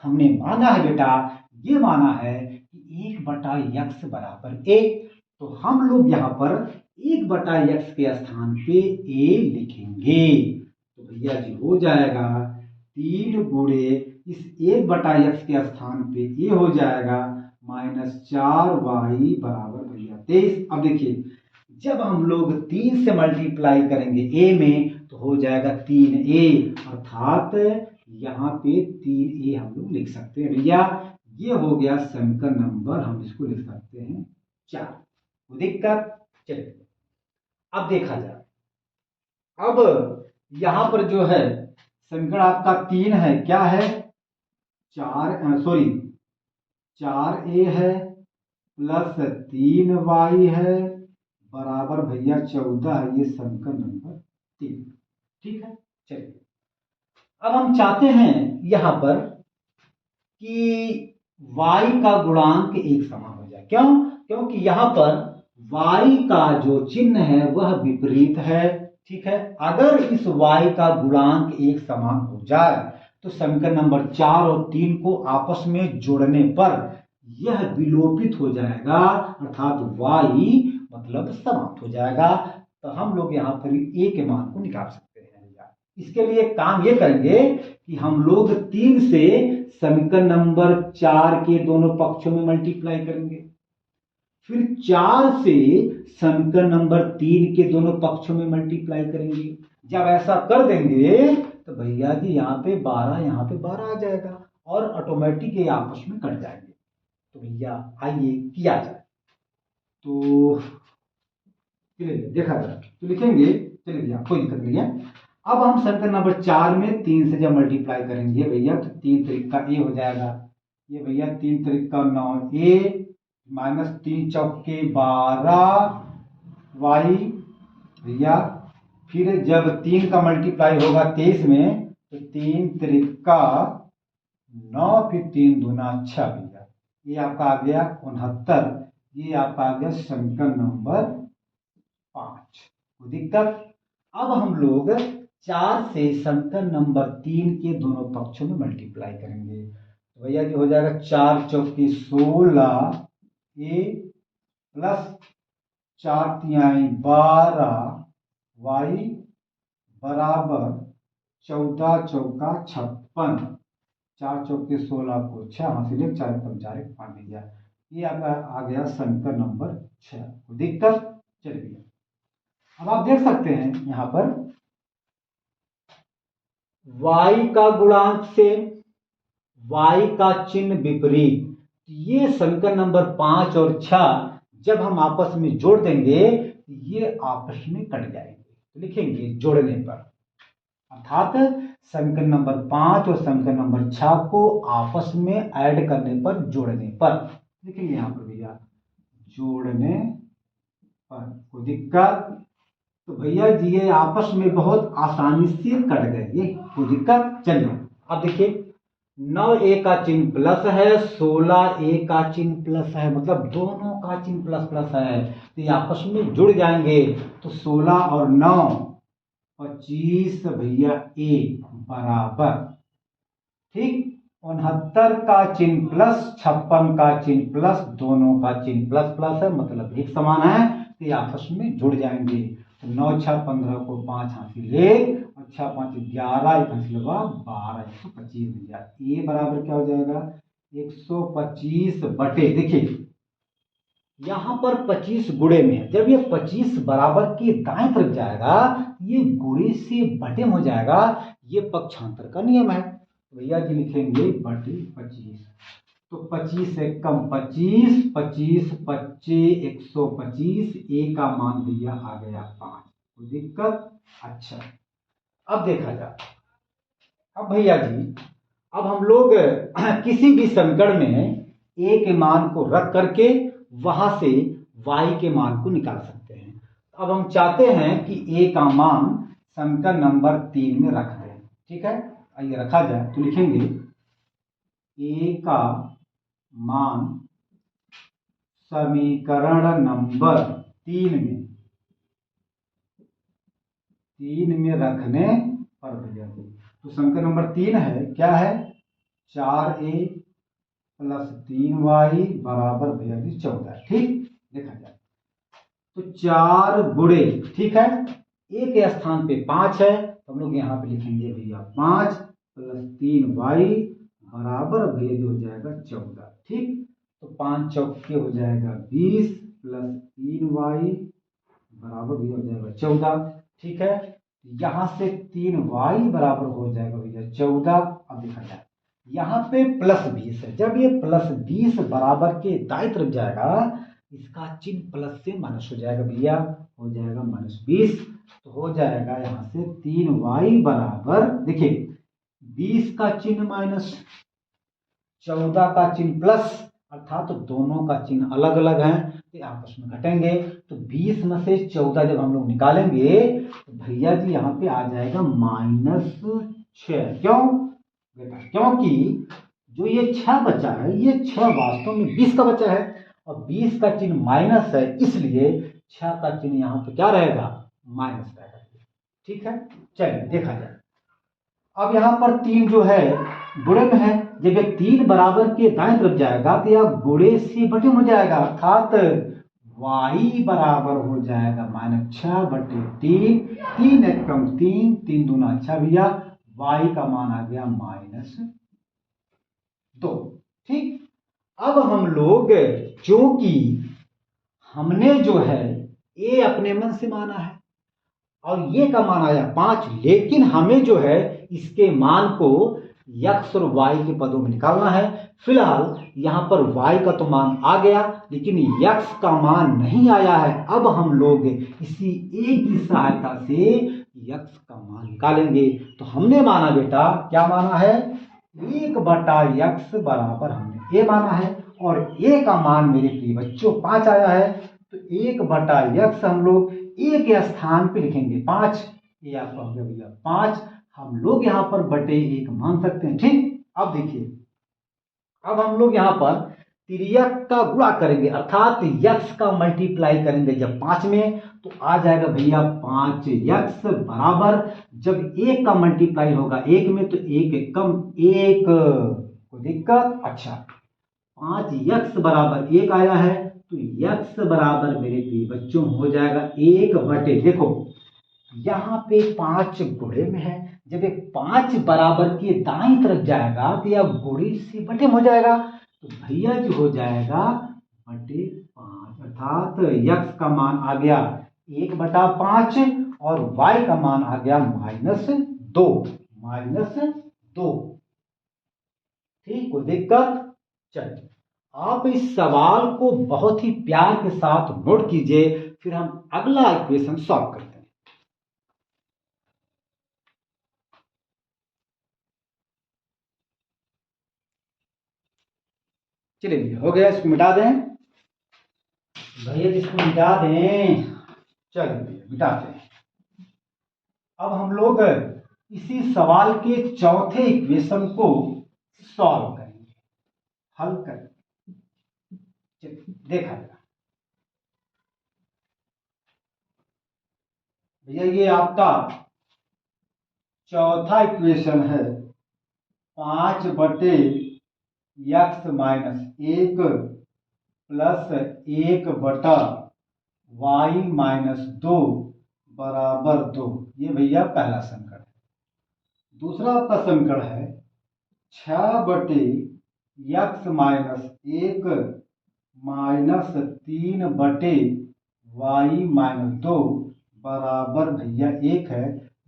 A: हमने माना है बेटा, ये माना है कि 1/x बराबर a। तो हम लोग यहाँ पर 1/x के स्थान पे a लिखेंगे। तो भैया जी हो जाएगा 3 गुणे इस 1/x के स्थान पे a हो जाएगा -4y बराबर भैया 23। अब देखिए जब हम लोग 3 से मल्टीप्लाई करेंगे a में तो हो जाएगा 3a, अर्थात यहाँ पे 3a हम लोग लिख सकते हैं भैया। ये हो गया समीकरण नंबर, हम इसको लिख सकते हैं 4। कोई दिक्कत? चलिए अब देखा जाए, अब यहां पर जो है समीकरण आपका 3 है, क्या है 4a है प्लस 3y है बराबर भैया 14 है। ये समीकरण नंबर 3। ठीक है, चलिए अब हम चाहते हैं यहां पर कि y का गुणांक एक समान हो जाए। क्यों? क्योंकि यहां पर y का जो चिन्ह है वह विपरीत है। ठीक है, अगर इस y का गुणांक एक समान हो जाए तो समीकरण नंबर 4 और 3 को आपस में जोड़ने पर यह विलोपित हो जाएगा, अर्थात y मतलब समाप्त हो जाएगा। तो हम लोग यहाँ पर a के मान को निकाल सकते हैं। इसके लिए काम ये करेंगे कि हम लोग 3 से समीकरण नंबर 4 के दोनों पक्षों में मल्टीप्लाई करेंगे, फिर 4 से समीकरण नंबर 3 के दोनों पक्षों में मल्टीप्लाई करेंगे। जब ऐसा कर देंगे तो भैया जी यहाँ पे 12 यहाँ पे 12 आ जाएगा और ऑटोमेटिक ये आपस में कट जाएंगे। तो भैया आइए किया जाए। तो चलिए देखा जाए, तो लिखेंगे, चलिए भैया कोई दिक्कत नहीं है। अब हम समीकरण नंबर 4 में 3 से जब मल्टीप्लाई करेंगे भैया तो 3 तरीका a हो जाएगा। ये भैया 3 तरीका 9a माइनस 3 चौके 12y भैया, फिर जब 3 का मल्टीप्लाई होगा 23 में तो 3 तरीका 9, फिर 3 दूना 6 भैया, ये आपका आ गया 69। ये आपका आ गया समीकरण नंबर 5। कोई दिक्कत? अब हम लोग 4 से समीकरण नंबर 3 के दोनों पक्षों में मल्टीप्लाई करेंगे। तो भैया जी हो जाएगा 4 चौकी 16 a प्लस 4 तिहाई 12 y बराबर 14 चौका 56। 4 चौके 16 को 6 हासिल 4 पंचारे 5 भैया, ये आपका आ गया समीकरण नंबर 6। दिक्कत? चलिए अब आप देख सकते हैं यहां पर y का गुणांक से y का चिन्ह विपरीत, ये समीकरण नंबर 5 और 6 जब हम आपस में जोड़ देंगे ये आपस में कट जाएंगे। तो लिखेंगे जोड़ने पर, अर्थात समीकरण नंबर 5 और समीकरण नंबर 6 को आपस में ऐड करने पर, जोड़ने पर लिखेंगे यहां पर भैया जोड़ने पर। कोई दिक्कत? तो भैया जी ये आपस में बहुत आसानी से कट गए, ये कोई दिक्कत? चलिए अब देखिए 9a का चिन्ह प्लस है, 16a का चिन्ह प्लस है, मतलब दोनों का चिन्ह प्लस प्लस है तो ये आपस में जुड़ जाएंगे। तो 16 और 9 25 भैया ए बराबर, ठीक, 69 का चिन्ह प्लस 56 का चिन्ह प्लस, दोनों का चिन्ह प्लस प्लस है, मतलब एक समान है तो ये आपस में जुड़ जाएंगे। तो 9 6 15 को 5 हासिल 1 और 6 5 11 1 हासिल हुआ 12, 125 भैया ए बराबर क्या हो जाएगा 125 बटे, देखिए यहां पर 25 गुणे में है, जब ये 25 बराबर के दाएं तरफ जाएगा ये गुणे से बटे में हो जाएगा, ये पक्षांतर का नियम है। भैया जी लिखेंगे बटे 25, तो 25 से कम 25, 25 25 125, ए का मान भैया आ गया 5, कोई दिक्कत। अच्छा अब देखा जाए, अब भैया जी अब हम लोग किसी भी समीकरण में ए के मान को रख करके वहां से y के मान को निकाल सकते हैं। अब हम चाहते हैं कि a का मान समीकरण नंबर 3 में रख दें, ठीक है, आइए रखा जाए। तो लिखेंगे a का मान समीकरण नंबर 3 में रखने पर भैया, तो समीकरण नंबर 3 है, क्या है 4a प्लस 3y बराबर भैया जी 14, ठीक, देखा जाए तो 4 गुणे, ठीक है, ए के स्थान पे 5 है तो हम लोग यहाँ पे लिखेंगे भैया 5 प्लस 3y बराबर भैया जी हो जाएगा 14, ठीक, तो 5 चौके हो जाएगा 20 प्लस 3y बराबर भैया हो जाएगा 14, ठीक है, यहाँ से 3y बराबर हो जाएगा भैया 14। अब देखा जाए यहाँ पे प्लस 20 है, जब ये प्लस 20 बराबर के दाएं तरफ जाएगा इसका चिन्ह प्लस से माइनस हो जाएगा भैया, हो जाएगा -20, तो हो जाएगा यहाँ से 3y बराबर, देखिए 20 का चिन्ह माइनस 14 का चिन्ह प्लस, अर्थात तो दोनों का चिन्ह अलग अलग है तो आपस में घटेंगे। तो 20 में से 14 जब हम लोग निकालेंगे तो भैया जी यहाँ पे आ जाएगा -6, क्यों बेटा, क्योंकि जो ये 6 बचा है ये 6 वास्तव में 20 का बचा है और 20 का चिन्ह माइनस है, इसलिए 6 का चिन्ह यहाँ पे क्या रहेगा माइनस रहेगा, ठीक है। चलिए देखा जाए, अब यहाँ पर 3 जो है गुणे में है, जब ये 3 बराबर के दाएं तरफ जाएगा तो यह गुणे से बटे हो जाएगा, अर्थात y बराबर हो जाएगा -6 बटे 3, 3 एक कम 3, 3 दूना 6 भैया, y का मान आ गया -2, ठीक। अब हम लोग क्योंकि हमने जो है a अपने मन से माना है और ये का मान आया 5, लेकिन हमें जो है इसके मान को x और y के पदों में निकालना है। फिलहाल यहाँ पर y का तो मान आ गया लेकिन x का मान नहीं आया है। अब हम लोग इसी a की सहायता से x का मान निकालेंगे। तो हमने माना बेटा, क्या माना है 1/x बराबर हमने a माना है और a का मान मेरे प्रिय बच्चों 5 आया है, तो 1/x हम लोग a के स्थान पे लिखेंगे 5, ये आपका हो गया भैया 5, हम लोग यहाँ पर बटे 1 मान सकते हैं, ठीक। अब देखिए, अब हम लोग यहाँ पर तिर्यक का गुणा करेंगे, अर्थात x का मल्टीप्लाई करेंगे जब 5 में तो आ जाएगा भैया 5x बराबर, जब 1 का मल्टीप्लाई होगा 1 में तो 1 एक कम 1, कोई दिक्कत। अच्छा 5x बराबर 1 आया है तो x बराबर मेरे प्रिय बच्चों हो जाएगा 1 बटे, देखो यहाँ पे 5 गुणे में है, जब एक 5 बराबर के दाईं तरफ जाएगा तो यह गुणे से बटे में हो जाएगा, तो भैया जो हो जाएगा बटे 5, अर्थात x का मान आ गया 1/5 और y का मान आ गया -2, ठीक, कोई दिक्कत। चलिए आप इस सवाल को बहुत ही प्यार के साथ नोट कीजिए, फिर हम अगला इक्वेशन सॉल्व करते हैं। चलिए भैया हो गया, इसको मिटा दें भैया, इसको मिटा दें, चलिए भैया मिटाते हैं। अब हम लोग इसी सवाल के चौथे इक्वेशन को सॉल्व करेंगे, हल करेंगे। देखा जाए, भैया ये आपका चौथा इक्वेशन है। 5/(x-1) प्लस 1/(y-2) बराबर 2। ये भैया पहला समीकरण है। दूसरा आपका समीकरण है 6/(x-1) माइनस 3/(y-2) बराबर भैया 1 है।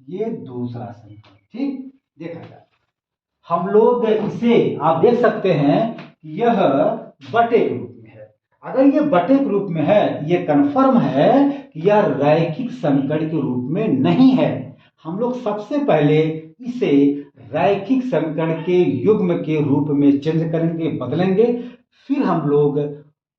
A: ये दूसरा समीकरण। ठीक, देखा जाए हम लोग इसे आप देख सकते हैं कि यह बटे के रूप में है। अगर ये बटे के रूप में है, ये कन्फर्म है कि यह रैखिक समीकरण के रूप में नहीं है। हम लोग सबसे पहले इसे रैखिक समीकरण के युग्म के रूप में चेंज करेंगे, बदलेंगे, फिर हम लोग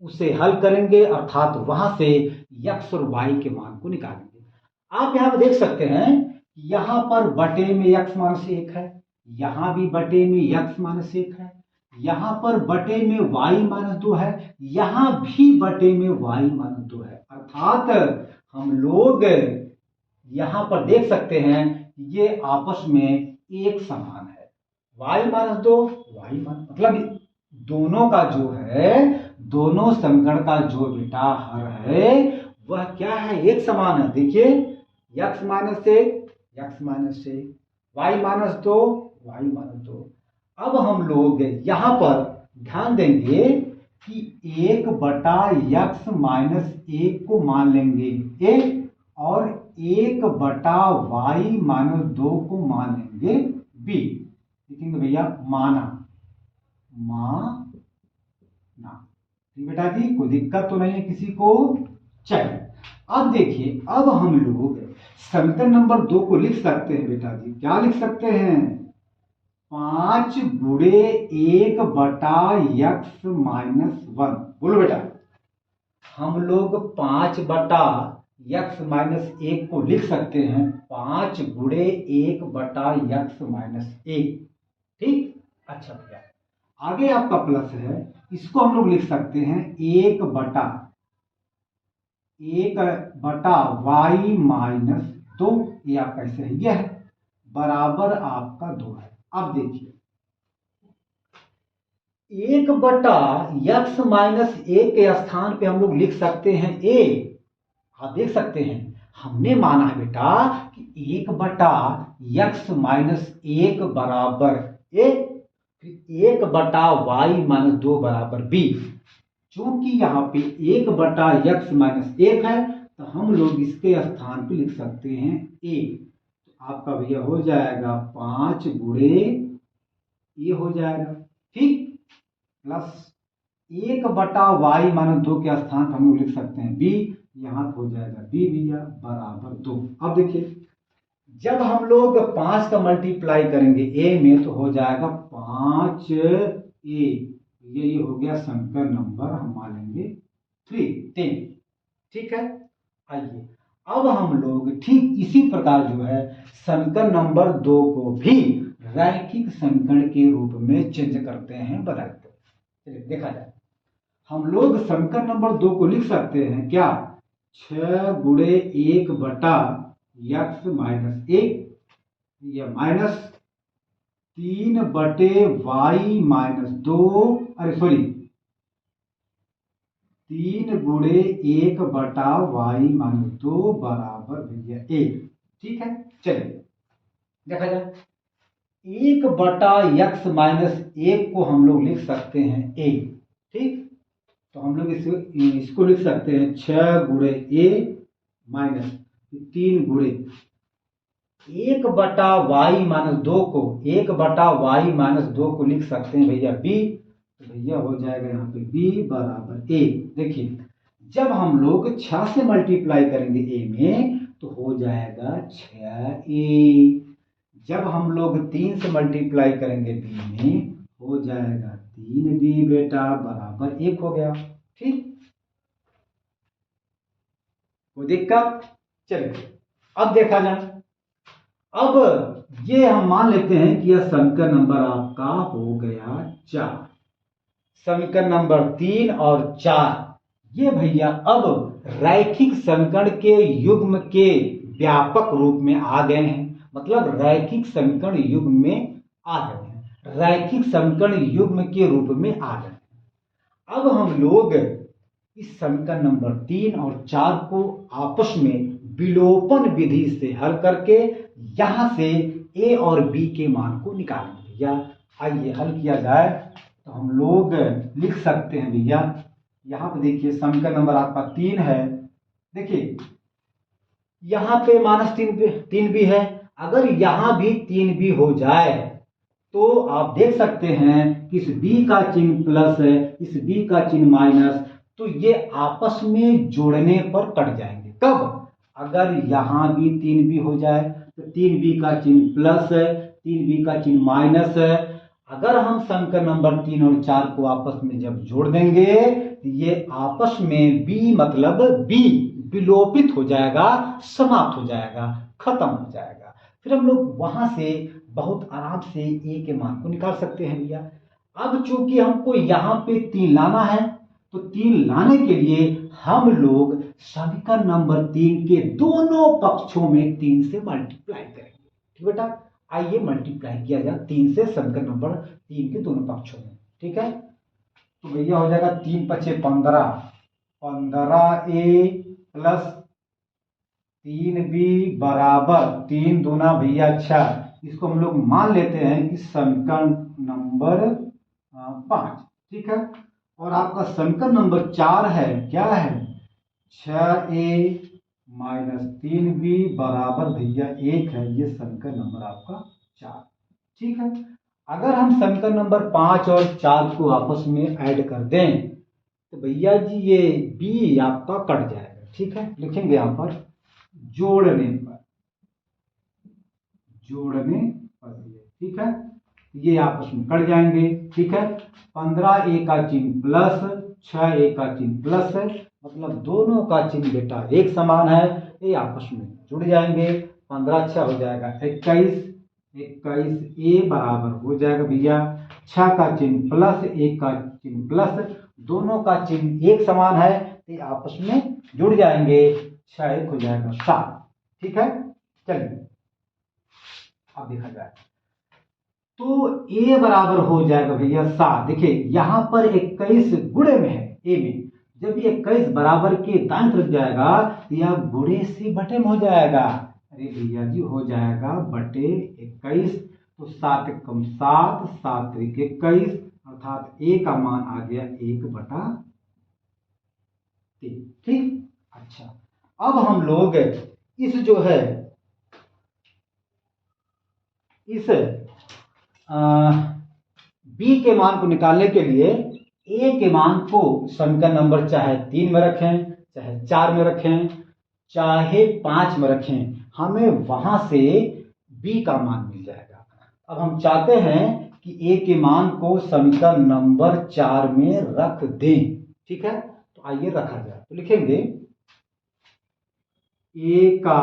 A: उसे हल करेंगे, अर्थात वहां से x और y के मान को निकालेंगे। आप यहां पर देख सकते हैं, यहां पर बटे में x-1 है, यहां भी बटे में x-1 है, यहां पर बटे में y-2 है, यहां भी बटे में y-2 है। अर्थात हम लोग यहां पर देख सकते हैं ये आपस में एक समान है। y-2 मतलब दोनों का जो है, दोनों समीकरण का जो बेटा हर है वह क्या है, एक समान है। देखिए x-1 y-2 y-2। अब हम लोग यहां पर ध्यान देंगे कि 1/(x-1) को मान लेंगे a और 1/(y-2) को मान लेंगे b। लिखेंगे भैया माना ठीक बेटा जी, कोई दिक्कत तो नहीं है किसी को। चलिए अब देखिए, अब हम लोग समीकरण नंबर 2 को लिख सकते हैं बेटा जी। क्या लिख सकते हैं, 5/(x-1)। बोलो बेटा, हम लोग 5/(x-1) को लिख सकते हैं 5/(1)(x-1)। ठीक, अच्छा भैया आगे आपका प्लस है, इसको हम लोग लिख सकते हैं 1/(y-2). ये आपका सही है, बराबर आपका 2 है। अब देखिए 1/(x-1) के स्थान पे हम लोग लिख सकते हैं a। आप देख सकते हैं हमने माना है बेटा कि 1/(x-1) बराबर a, 1/(y-2) बराबर b। चूंकि यहाँ पे 1/(x-1) है तो हम लोग इसके स्थान पे लिख सकते हैं a। तो आपका भैया हो जाएगा 5 हो जाएगा। ठीक, प्लस 1/(y-2) के स्थान पर हम लोग लिख सकते हैं b। यहां हो जाएगा b भैया बराबर 2। अब देखिए जब हम लोग 5 का मल्टीप्लाई करेंगे a में तो हो जाएगा 5a। ये हो गया समीकरण नंबर हम मान लेंगे 10। ठीक है, आइए अब हम लोग ठीक इसी प्रकार जो है समीकरण नंबर 2 को भी रैखिक समीकरण के रूप में चेंज करते हैं, बदलते हैं। चलिए देखा जाए, हम लोग समीकरण नंबर 2 को लिख सकते हैं क्या, 6/(1)(x-1) या माइनस 3/(y-2), अरे सॉरी 3/(1)(y-2) बराबर भैया 1। ठीक है, चलिए देखा जाए 1/(x-1) को हम लोग लिख सकते हैं a। ठीक, तो हम लोग इसको लिख सकते हैं 6×a माइनस 3/(1/y-2) को 1/(y-2) को लिख सकते हैं भैया b। तो भैया हो जाएगा यहाँ पे b बराबर a। देखिए जब हम लोग 6 से मल्टीप्लाई करेंगे a में तो हो जाएगा 6a। जब हम लोग 3 से मल्टीप्लाई करेंगे b में हो जाएगा 3b बेटा बराबर 1 हो गया। ठीक, कोई दिक्कत। चलिए अब देखा जाए, अब ये हम मान लेते हैं कि यह समीकरण नंबर आपका हो गया 4। समीकरण नंबर 3 और 4 ये भैया अब रैखिक समीकरण के युग्म के व्यापक रूप में आ गए हैं, मतलब रैखिक समीकरण युग्म में आ गए हैं, रैखिक समीकरण युग्म के रूप में आ गए हैं। अब हम लोग इस समीकरण नंबर 3 और 4 को आपस में विलोपन विधि से हल करके यहां से ए और बी के मान को निकालेंगे। भैया आइए हल किया जाए तो हम लोग लिख सकते हैं। भैया यहाँ पे देखिए समीकरण नंबर आपका 3 है। देखिए यहाँ पे -3 भी है, अगर यहाँ भी 3 भी हो जाए तो आप देख सकते हैं कि इस b का चिन्ह प्लस है, इस b का चिन्ह माइनस, तो ये आपस में जोड़ने पर कट जाएंगे। कब? अगर यहाँ भी 3 भी हो जाए तो 3b का चिन्ह प्लस है, 3b का चिन्ह माइनस है। अगर हम समीकरण नंबर 3 और 4 को आपस में जब जोड़ देंगे तो ये आपस में b मतलब b विलोपित हो जाएगा, समाप्त हो जाएगा, खत्म हो जाएगा। फिर हम लोग वहां से बहुत आराम से ए के मान को निकाल सकते हैं। भैया अब चूंकि हमको यहाँ पे 3 लाना है तो 3 लाने के लिए हम लोग समीकरण नंबर 3 के दोनों पक्षों में 3 से मल्टीप्लाई करेंगे। ठीक बेटा, आइए मल्टीप्लाई किया जाए 3 से समीकरण नंबर 3 के दोनों पक्षों में। ठीक है, तो भैया हो जाएगा 3 पचे 15, 15a प्लस 3b बराबर 3 दूना भैया 6। इसको हम लोग मान लेते हैं कि समीकरण नंबर 5। ठीक है, और आपका समीकरण नंबर 4 है, क्या है? 6a माइनस 3b बराबर भैया 1 है। ये समीकरण नंबर आपका 4। ठीक है, अगर हम समीकरण नंबर 5 और 4 को आपस में ऐड कर दें तो भैया जी ये b आपका कट जाएगा। ठीक है, लिखेंगे यहाँ पर जोड़ने पर, ठीक है, ये आपस में कट जाएंगे। ठीक है, 15a का चिन्ह प्लस, 6a का चिन्ह प्लस है, मतलब दोनों का चिन्ह बेटा एक समान है, ये आपस में जुड़ जाएंगे। 15 6 हो जाएगा 21, 21a बराबर हो जाएगा भैया 6 का चिन्ह प्लस 1 का चिन्ह प्लस, दोनों का चिन्ह एक समान है, ये आपस में जुड़ जाएंगे, 6 1 हो जाएगा 7। ठीक है, चलिए अब देखा जाए तो a बराबर हो जाएगा भैया 7। देखिए यहां पर 21 गुणे में है a में, जब ये 21 बराबर के दाएं तरफ जाएगा तो यह गुणे से बटे में हो जाएगा। अरे भैया जी हो जाएगा बटे 21, तो 7 कम 7, 7 त्रिक 21, अर्थात a का मान आ गया 1/3। ठीक, अच्छा अब हम लोग इस जो है इस b के मान को निकालने के लिए a के मान को समीकरण नंबर चाहे 3 में रखें, चाहे 4 में रखें, चाहे 5 में रखें, हमें वहां से b का मान मिल जाएगा। अब हम चाहते हैं कि a के मान को समीकरण नंबर 4 में रख दें। ठीक है, तो आइए रखा जाए, तो लिखेंगे a का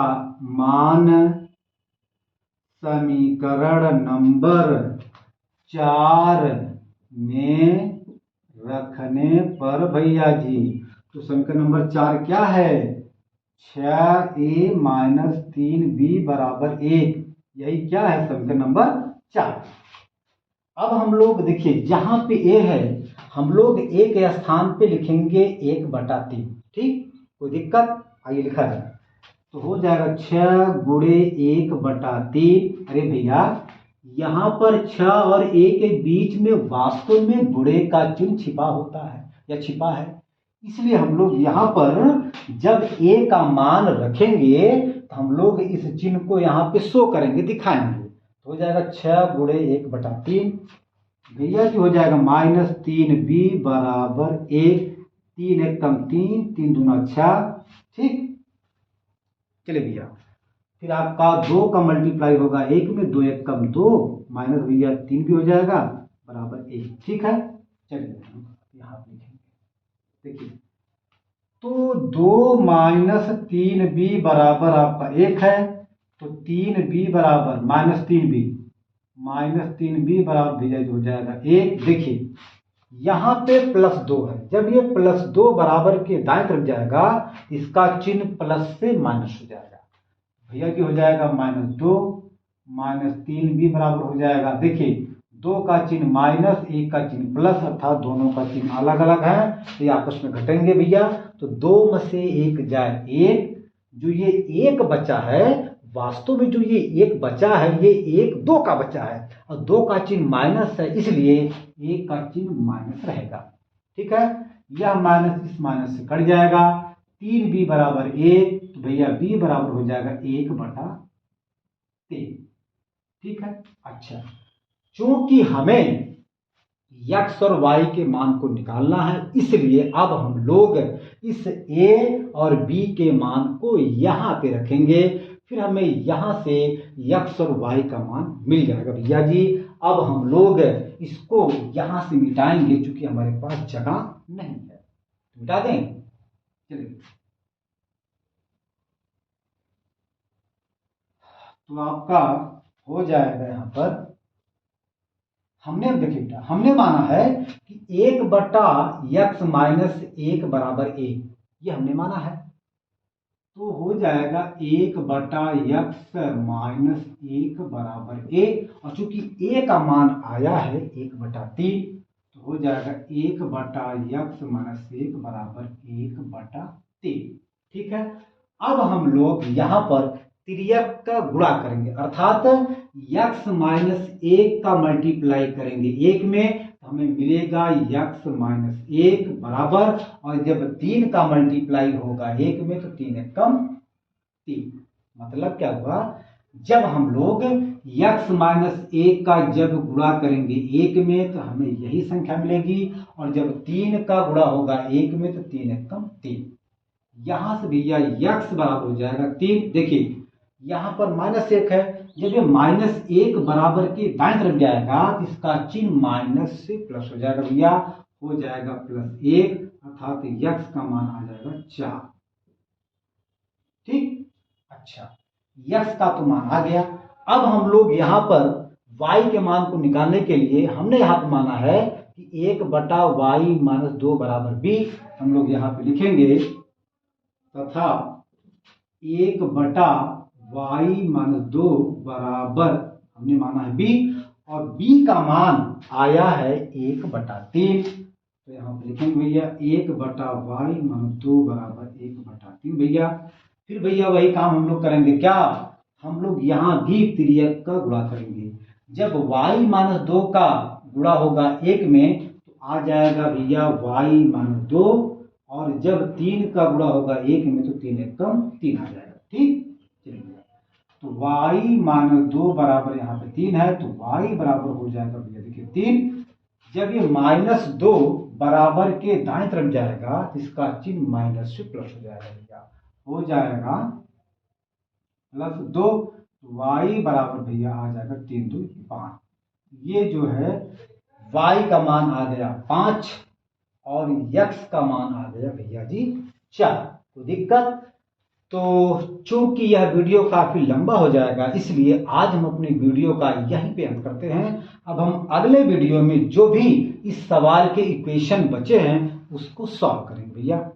A: मान समीकरण नंबर 4 में रखने पर भैया जी, तो समीकरण नंबर 4 क्या है? 6a माइनस 3b बराबर 1, यही क्या है समीकरण नंबर 4। अब हम लोग देखिए जहां पे a है हम लोग a के स्थान पे लिखेंगे 1/3। ठीक, कोई दिक्कत? आइए लिखा जाए तो हो जाएगा 6 गुणे 1/3। अरे भैया यहाँ पर 6 और a के बीच में वास्तव में गुणे का चिन्ह छिपा होता है या छिपा है, इसलिए हम लोग यहाँ पर जब a का मान रखेंगे तो हम लोग इस चिन्ह को यहाँ पे शो करेंगे, दिखाएंगे, तो हो जाएगा 6 गुणे 1/3 भैया जी हो जाएगा -3b बराबर 1, 3 1 कम 3, 3 दूना 6। ठीक, चलिए भैया फिर आपका 2 का मल्टीप्लाई होगा 1 में, 2 1 कम 2, माइनस भैया 3 भी हो जाएगा बराबर 1। ठीक है, चलिए यहाँ लिखेंगे, देखिए तो 2 माइनस 3b बराबर आपका 1 है, तो 3b बराबर -3b बराबर भैया हो जाएगा 1। देखिए यहाँ पे +2 है, जब ये +2 बराबर के दाएं तरफ जाएगा इसका चिन्ह प्लस से माइनस हो जाएगा भैया जी हो जाएगा -2 -3b बराबर हो जाएगा। देखिए 2 का चिन्ह माइनस, 1 का चिन्ह प्लस, अर्थात दोनों का चिन्ह अलग अलग है, तो ये आपस में घटेंगे भैया। तो 2 में से 1 जाए 1, जो ये 1 बचा है, वास्तव में जो ये 1 बचा है ये 1 2 का बचा है, और 2 का चिन्ह माइनस है, इसलिए 1 का चिन्ह माइनस रहेगा। ठीक है, यह माइनस इस माइनस से कट जाएगा। 3b बराबर 1, तो भैया b बराबर हो जाएगा 1/3। ठीक है, अच्छा, चूंकि हमें x और y के मान को निकालना है, इसलिए अब हम लोग इस a और b के मान को यहाँ पे रखेंगे, फिर हमें यहाँ से x और y का मान मिल जाएगा भैया जी। अब हम लोग इसको यहाँ से मिटाएंगे, क्योंकि हमारे पास जगह नहीं है। मिटा दें, चलिए। तो आपका हो जाएगा यहाँ पर, हमने देखिए बेटा, हमने माना है कि 1/x माइनस 1 बराबर a, ये हमने माना है। तो हो जाएगा 1/x माइनस 1 बराबर a, और चूंकि a का मान आया है 1/3, तो हो जाएगा 1/x माइनस 1 बराबर 1/3। ठीक है, अब हम लोग यहाँ पर तिर्यक का गुणा करेंगे, अर्थात x माइनस 1 का मल्टीप्लाई करेंगे 1 में, तो हमें मिलेगा x माइनस 1 बराबर, और जब 3 का मल्टीप्लाई होगा 1 में, तो 3 एकम 3। मतलब क्या हुआ, जब हम लोग x माइनस 1 का जब गुणा करेंगे 1 में, तो हमें यही संख्या मिलेगी, और जब 3 का गुणा होगा 1 में, तो 3 एकम 3। यहां से भैया x बराबर हो जाएगा 3। देखिए यहाँ पर -1 है, जब ये -1 बराबर के दाएं तरफ जाएगा, तो इसका चिन्ह माइनस से प्लस हो जाएगा भैया, हो जाएगा +1, अर्थात x का मान आ जाएगा 4। ठीक, अच्छा, x का तो मान आ गया। अब हम लोग यहाँ पर y के मान को निकालने के लिए हमने यहाँ पर माना है कि 1/y माइनस 2 बराबर b, हम लोग यहाँ पे लिखेंगे, तथा 1/y माइनस 2 बराबर हमने माना है b, और b का मान आया है 1/3, तो यहाँ पे लिखेंगे भैया 1/y माइनस 2 बराबर 1/3 भैया। फिर भैया वही काम हम लोग करेंगे, क्या, हम लोग यहाँ भी तिर्यक का गुणा करेंगे। जब y माइनस 2 का गुणा होगा 1 में, तो आ जाएगा भैया y माइनस 2, और जब 3 का गुणा होगा 1 में, तो 3 एकम 3 आ जाएगा। ठीक, चलिए, तो y माइनस 2 बराबर यहाँ पे 3 है, तो y बराबर हो जाएगा भैया देखिए 3। जब ये -2 बराबर के दाएं तरफ जाएगा, तो इसका चिन्ह माइनस से प्लस हो जाएगा भैया, हो जाएगा +2, y बराबर भैया आ जाएगा 3 2 5। ये जो है y का मान आ गया 5, और x का मान आ गया भैया जी 4। कोई दिक्कत? तो चूंकि यह वीडियो काफी लंबा हो जाएगा, इसलिए आज हम अपने वीडियो का यहीं पे अंत करते हैं। अब हम अगले वीडियो में जो भी इस सवाल के इक्वेशन बचे हैं उसको सॉल्व करेंगे भैया।